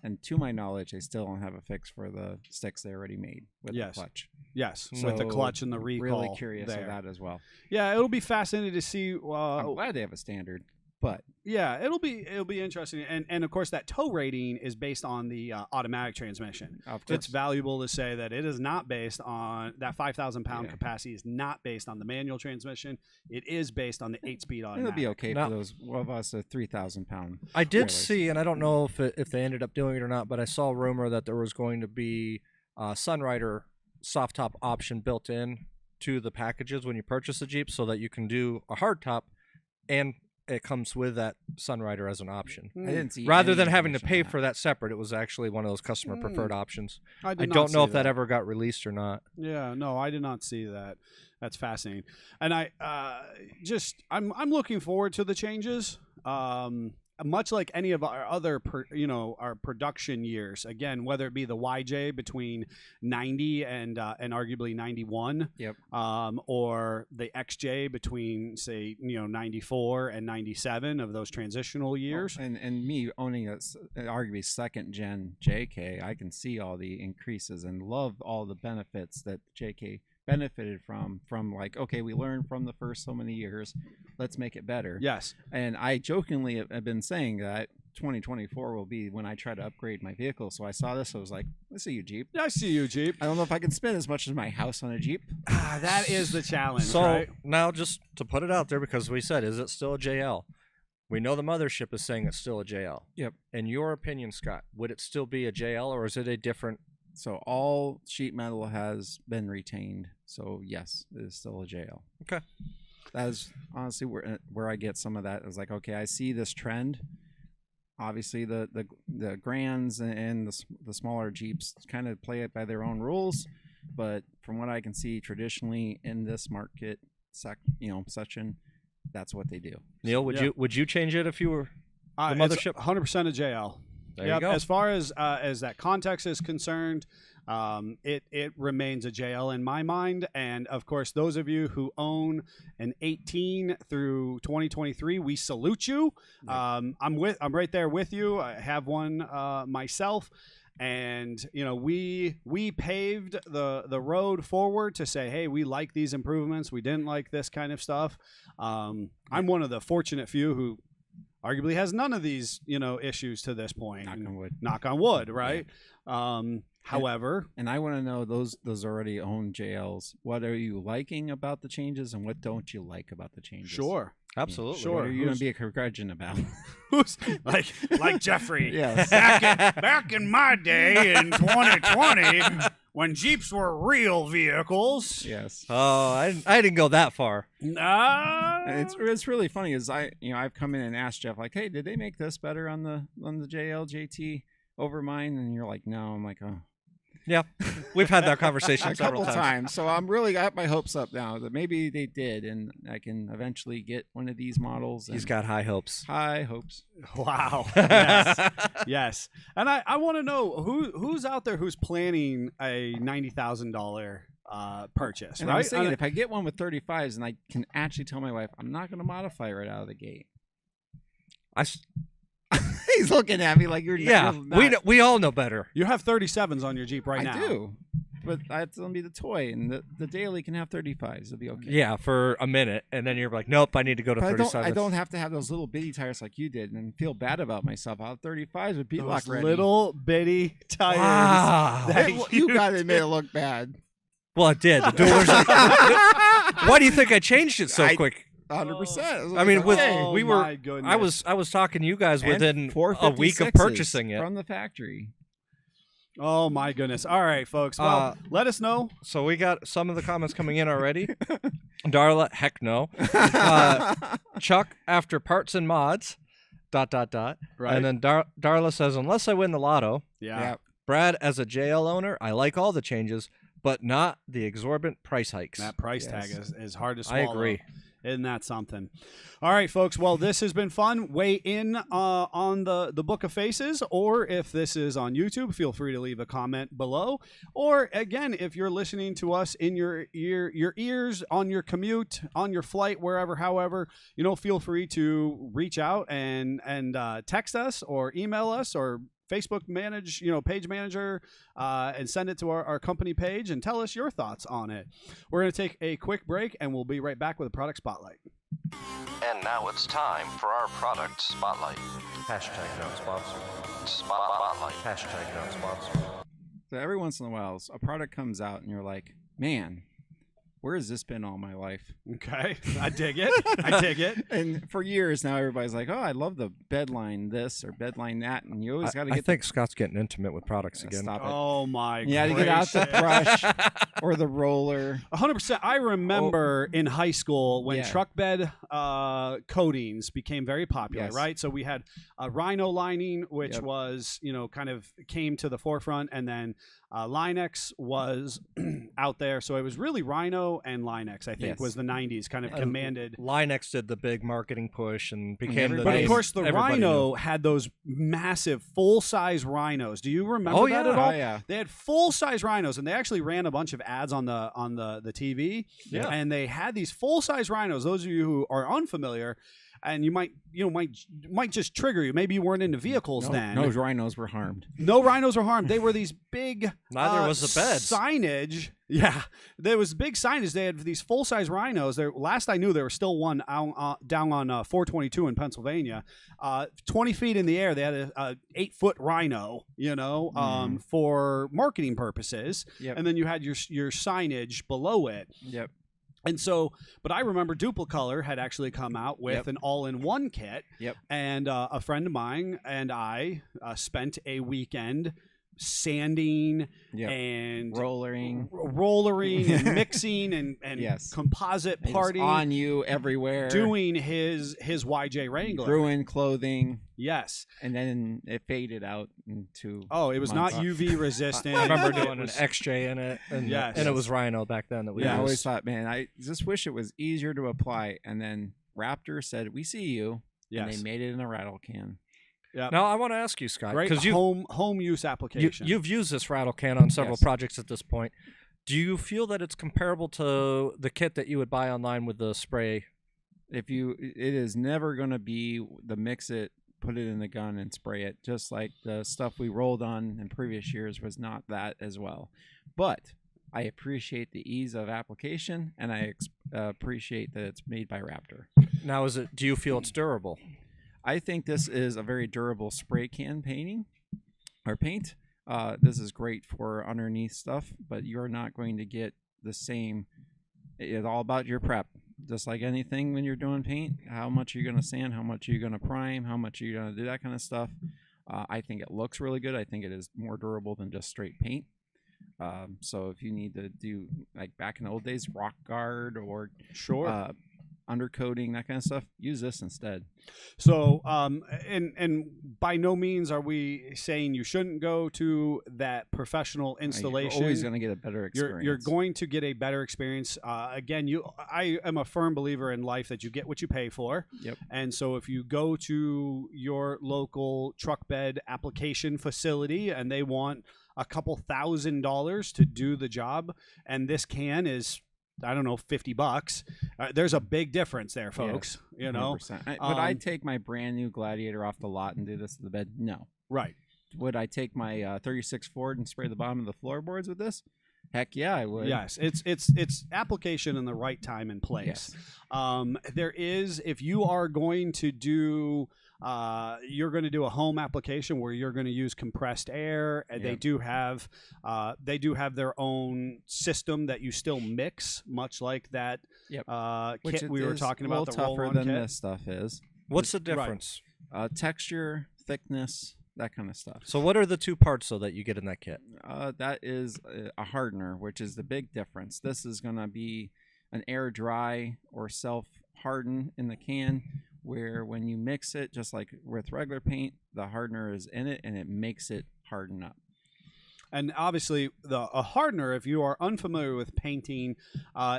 and to my knowledge, they still don't have a fix for the sticks they already made with Yes. the clutch. Yes, with the So, clutch and the recall. Really curious there. of that as well. Yeah, it'll be fascinating to see. I'm glad they have a standard, but Yeah, it'll be interesting, and of course that tow rating is based on the automatic transmission. of course, It's valuable to say that it is not based on that 5,000 pound Yeah. capacity is not based on the manual transmission. It is based on the 8-speed it'll automatic. be okay Now- for those of us at 3,000 pound. I did trailers. see, and I don't know if they ended up doing it or not, but I saw a rumor that there was going to be a Sunrider soft top option built in to the packages when you purchase a Jeep, so that you can do a hard top, and it comes with that Sunrider as an option. I didn't see Rather any than having to information pay on for that separate, it was actually one of those customer Hmm. preferred options. I I don't know if that ever got released or not. Yeah, no, I did not see that. That's fascinating, and I'm looking forward to the changes. Much like any of our other, our production years. Again, whether it be the YJ between 90 and arguably 91, Yep. or the XJ between say 94 and 97 of those transitional years. And me owning arguably second gen JK, I can see all the increases and love all the benefits that JK benefited from like, okay, we learned from the first so many years, let's make it better. Yes, And I jokingly have been saying that 2024 will be when I try to upgrade my vehicle. So I saw this, I was like, I see you, Jeep. I see you, Jeep. I don't know if I can spend as much as my house on a Jeep. That is the challenge. So right? now, just to put it out there, because we said, is it still a JL? We know the mothership is saying it's still a JL. Yep. In your opinion, Scott, would it still be a JL, or is it a different? So all sheet metal has been retained. So yes, it is still a JL. Okay. That is honestly where I get some of that. Is like, okay, I see this trend. Obviously, the Grands and the smaller Jeeps kind of play it by their own rules, but from what I can see, traditionally in this market section, that's what they do. Neil, would you change it if you were? The mothership? 100% a JL. There you go. As far as that context is concerned, it remains a JL in my mind. And of course, those of you who own an 18 through 2023, we salute you. I'm right there with you. I have one myself. And we paved the road forward to say, hey, we like these improvements. We didn't like this kind of stuff. I'm one of the fortunate few who arguably has none of these issues to this point. Knock on wood. Knock on wood, right? However, and I want to know those already owned JLs. What are you liking about the changes, and what don't you like about the changes? sure. Absolutely. Sure. What are you going to be a curmudgeon about? Who's like Jeffrey. Yes. Back in my day in 2020, when Jeeps were real vehicles. Yes. Oh, I didn't go that far. It's really funny is I've come in and asked Jeff like, hey, did they make this better on the JL JT over mine? And you're like, no. I'm like, oh. Yeah, we've had that conversation A several couple times. times. So I'm really got my hopes up now that maybe they did, and I can eventually get one of these models. He's and got high hopes. high hopes. Wow. Yes. Yes. And I want to know who's out there who's planning a $90,000 purchase, And right? I was thinking, if I get one with 35s, and I can actually tell my wife, I'm not going to modify right out of the gate. He's looking at me like you're. Yeah, we all know better. You have 37s on your Jeep right now. I do, but that's going to be the toy, and the daily can have 35s. It'll be okay. Yeah, for a minute, and then you're like, nope, I need to go to But 37. I don't have to have those little bitty tires like you did, and feel bad about myself. I'll have 35s with beat lock Those ready. little bitty tires. Wow. that You got to admit it looked bad. Well, it did. The duelers. Why do you think I changed it so quick? 100%. I mean, with Oh, we were. my goodness. I was talking to you guys And within a 456s week of purchasing it. from the factory. Oh my goodness. All right, folks. Well, let us know. So we got some of the comments coming in already. Darla, heck no. Chuck, after parts and mods, ... Right. And then Darla says, unless I win the lotto. Yeah. Brad, as a JL owner, I like all the changes, but not the exorbitant price hikes. That price tag Yes. is hard to I swallow. agree. Isn't that something? All right, folks. Well, this has been fun. Weigh in on the Book of Faces, or if this is on YouTube, feel free to leave a comment below. Or again, if you're listening to us in your ears, on your commute, on your flight, wherever, however, feel free to reach out and text us or email us or Facebook page manager, and send it to our company page and tell us your thoughts on it. We're going to take a quick break, and we'll be right back with a product spotlight. And now it's time for our product spotlight. Hashtag not sponsored. Spotlight. Hashtag not sponsored. So every once in a while, a product comes out, and you're like, man, where has this been all my life? Okay, I dig it. I dig it. And for years now, everybody's like, oh, I love the bedline this or bedline that. And you always got to I get think Scott's getting intimate with products again. Stop it. Oh my! You got to get out the brush or the roller. 100%. I remember in high school when Yeah. truck bed coatings became very popular, Yes. right? So we had a Rhino lining, which Yep. was, kind of came to the forefront, and then Linex was out there. So it was really Rhino and Linex, I think, Yes. was the 90s kind of And commanded. Linex did the big marketing push and became the everybody- But name of course, the everybody Rhino knew. had those massive full-size Rhinos. Do you remember Oh, that yeah. at all? Oh, yeah. They had full-size Rhinos, and they actually ran a bunch of ads on the TV. Yeah. And they had these full-size Rhinos. Those of you who are unfamiliar, and you might just trigger you. Maybe you weren't into vehicles then. No rhinos were harmed. No rhinos were harmed. They were these big. Neither was the beds. Signage. Yeah, there was big signage. They had these full size rhinos. There, last I knew, there was still one down on 422 in Pennsylvania. 20 feet in the air, they had a 8-foot rhino. For marketing purposes. Yep. And then you had your signage below it. Yep. And so, but I remember Duplicolor had actually come out with Yep. an all-in-one kit. Yep. And a friend of mine and I spent a weekend sanding Yep. and Rollering. rollering and mixing and Yes. composite It was party, on you everywhere. doing his YJ Wrangler. Ruined clothing, Yes. and then it faded out into. Oh, it was not months. UV resistant. I remember It doing an was- XJ in it, and, Yes. and it was Rhino back then that we Yeah, I used. always thought, man, I just wish it was easier to apply. And then Raptor said, "We see you," and Yes. they made it in a rattle can. Now I want to ask you, Scott, Great because home use application. you've used this rattle can on several Yes. projects at this point. Do you feel that it's comparable to the kit that you would buy online with the spray? It is never going to be the mix it, put it in the gun and spray it. Just like the stuff we rolled on in previous years was not that as well. But I appreciate the ease of application, and I appreciate that it's made by Raptor. Now, do you feel it's durable? I think this is a very durable spray can painting or paint. This is great for underneath stuff, but you're not going to get the same. It's all about your prep. Just like anything when you're doing paint, how much are you going to sand, how much are you going to prime, how much are you going to do that kind of stuff. I think it looks really good. I think it is more durable than just straight paint. So if you need to do, like back in the old days, rock guard or undercoating, that kind of stuff, use this instead. So, and by no means are we saying you shouldn't go to that professional installation. You're always going to get a better experience. You're going to get a better experience. Again, I am a firm believer in life that you get what you pay for. Yep. And so if you go to your local truck bed application facility and they want a couple $1,000s to do the job, and this can is, I don't know, $50. There's a big difference there, folks. Yes, you know, would I take my brand new Gladiator off the lot and do this to the bed? No. Right. Would I take my 36 Ford and spray the bottom of the floorboards with this? Heck yeah, I would. Yes, it's application in the right time and place. Yes. There is, if you are going to do. You're going to do a home application where you're going to use compressed air, and they do have their own system that you still mix, much like that kit we were talking about. The tougher roll-on than kit. this stuff is. What's the difference? Texture, thickness, that kind of stuff. So what are the two parts though that you get in that kit? That is a hardener, which is the big difference. This is going to be an air dry or self harden in the can, where when you mix it, just like with regular paint, the hardener is in it and it makes it harden up. And obviously, a hardener, if you are unfamiliar with painting,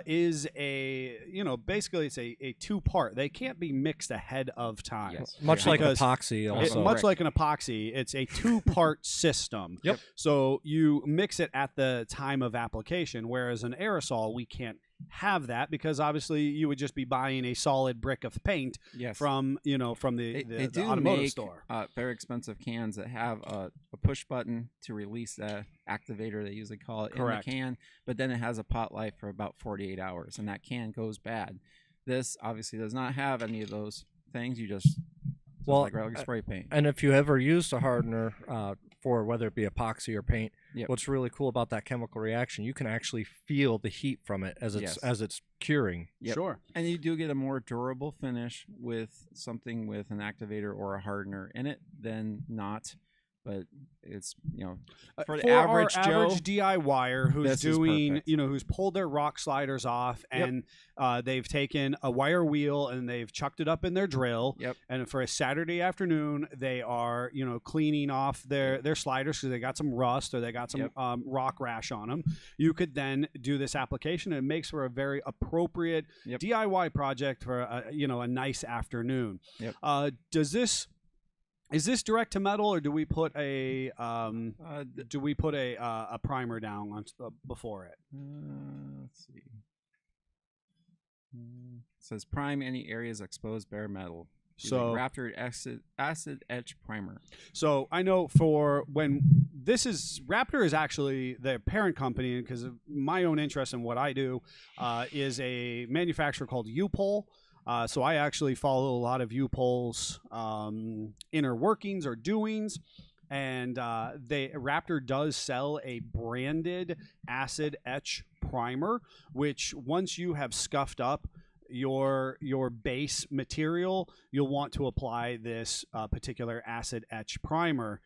is basically it's a two-part. They can't be mixed ahead of time. Yes. Much like epoxy also. Much like an epoxy, it's a two-part system. Yep. So you mix it at the time of application, whereas an aerosol, we can't have that because obviously you would just be buying a solid brick of paint from the automotive store. Very expensive cans that have a push button to release the activator, they usually call it. Correct. In the can, but then it has a pot life for about 48 hours and that can goes bad. This obviously does not have any of those things. You just like regular spray paint. And if you ever used a hardener for whether it be epoxy or paint, what's really cool about that chemical reaction, you can actually feel the heat from it as it's curing. Yep. Sure. And you do get a more durable finish with something with an activator or a hardener in it than not. But it's, for the average Joe, DIYer who's doing, who's pulled their rock sliders off and they've taken a wire wheel and they've chucked it up in their drill. Yep. And for a Saturday afternoon, they are, cleaning off their sliders because they got some rust or they got some rock rash on them. You could then do this application and it makes for a very appropriate DIY project for a nice afternoon. Yep. Is this direct to metal, or do we put a primer down on, before it? Let's see. It says prime any areas exposed bare metal. So Raptor acid etch primer. So I know for when Raptor is actually the parent company, because of my own interest in what I do, is a manufacturer called U-Pol. So I actually follow a lot of U-Pol's inner workings or doings, and Raptor does sell a branded acid etch primer, which once you have scuffed up your base material, you'll want to apply this particular acid etch primer,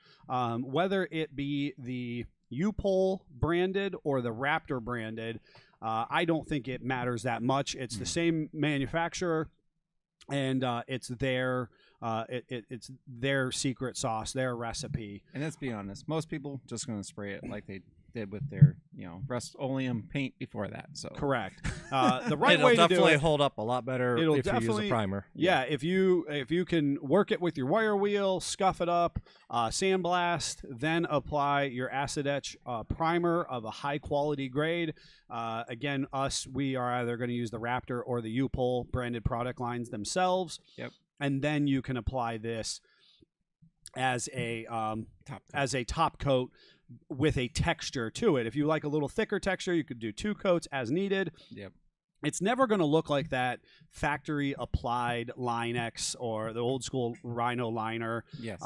whether it be the U-Pol branded or the Raptor branded. I don't think it matters that much. It's the same manufacturer, and it's their secret sauce, their recipe. And let's be honest, most people just going to spray it like they did with their Rust-Oleum paint before that. So correct. The right way to do it. It'll definitely hold up a lot better if you use a primer. Yeah, if you can work it with your wire wheel, scuff it up, sandblast, then apply your acid etch primer of a high quality grade. Again, we are either going to use the Raptor or the U-Pol branded product lines themselves. Yep. And then you can apply this as a top coat with a texture to it. If you like a little thicker texture, you could do 2 coats as needed. Yep. It's never going to look like that factory applied Line-X or the old school Rhino liner. Yes.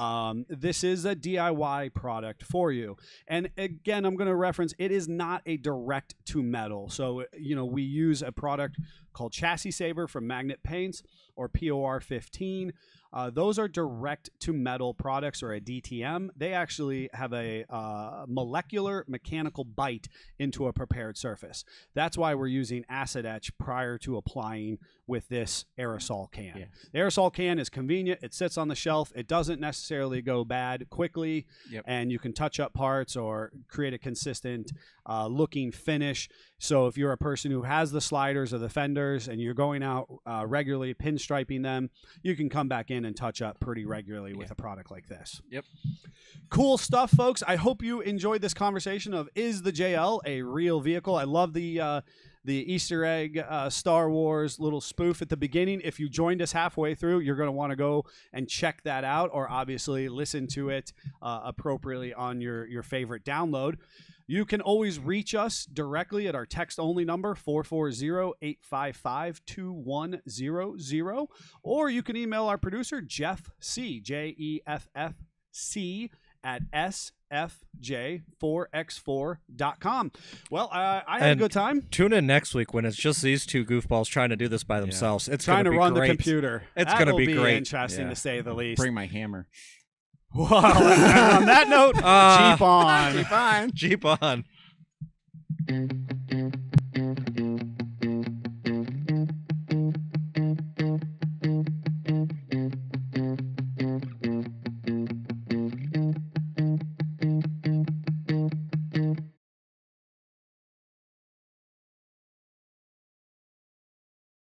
This is a DIY product for you. And again, I'm going to reference, it is not a direct to metal. So, we use a product called Chassis Saver from Magnet Paints or POR 15. Those are direct to metal products, or a DTM. They actually have a molecular mechanical bite into a prepared surface. That's why we're using acid etch prior to applying with this aerosol can. Yeah. The aerosol can is convenient. It sits on the shelf. It doesn't necessarily go bad quickly, and you can touch up parts or create a consistent looking finish. So if you're a person who has the sliders or the fenders and you're going out regularly pinstriping them, you can come back in and touch up pretty regularly with a product like this. Yep. Cool stuff, folks. I hope you enjoyed this conversation of, is the JL a real vehicle? I love the Easter egg Star Wars little spoof at the beginning. If you joined us halfway through, you're going to want to go and check that out, or obviously listen to it appropriately on your favorite download. You can always reach us directly at our text-only number, 440-855-2100, or you can email our producer, Jeff C., JEFFC, at sfj4x4.com. Well, I had a good time. Tune in next week when it's just these two goofballs trying to do this by themselves. It's trying to run great. the computer. It's going to be great. Interesting to say the least. Bring my hammer. Well, on that note, Jeep on. Jeep on.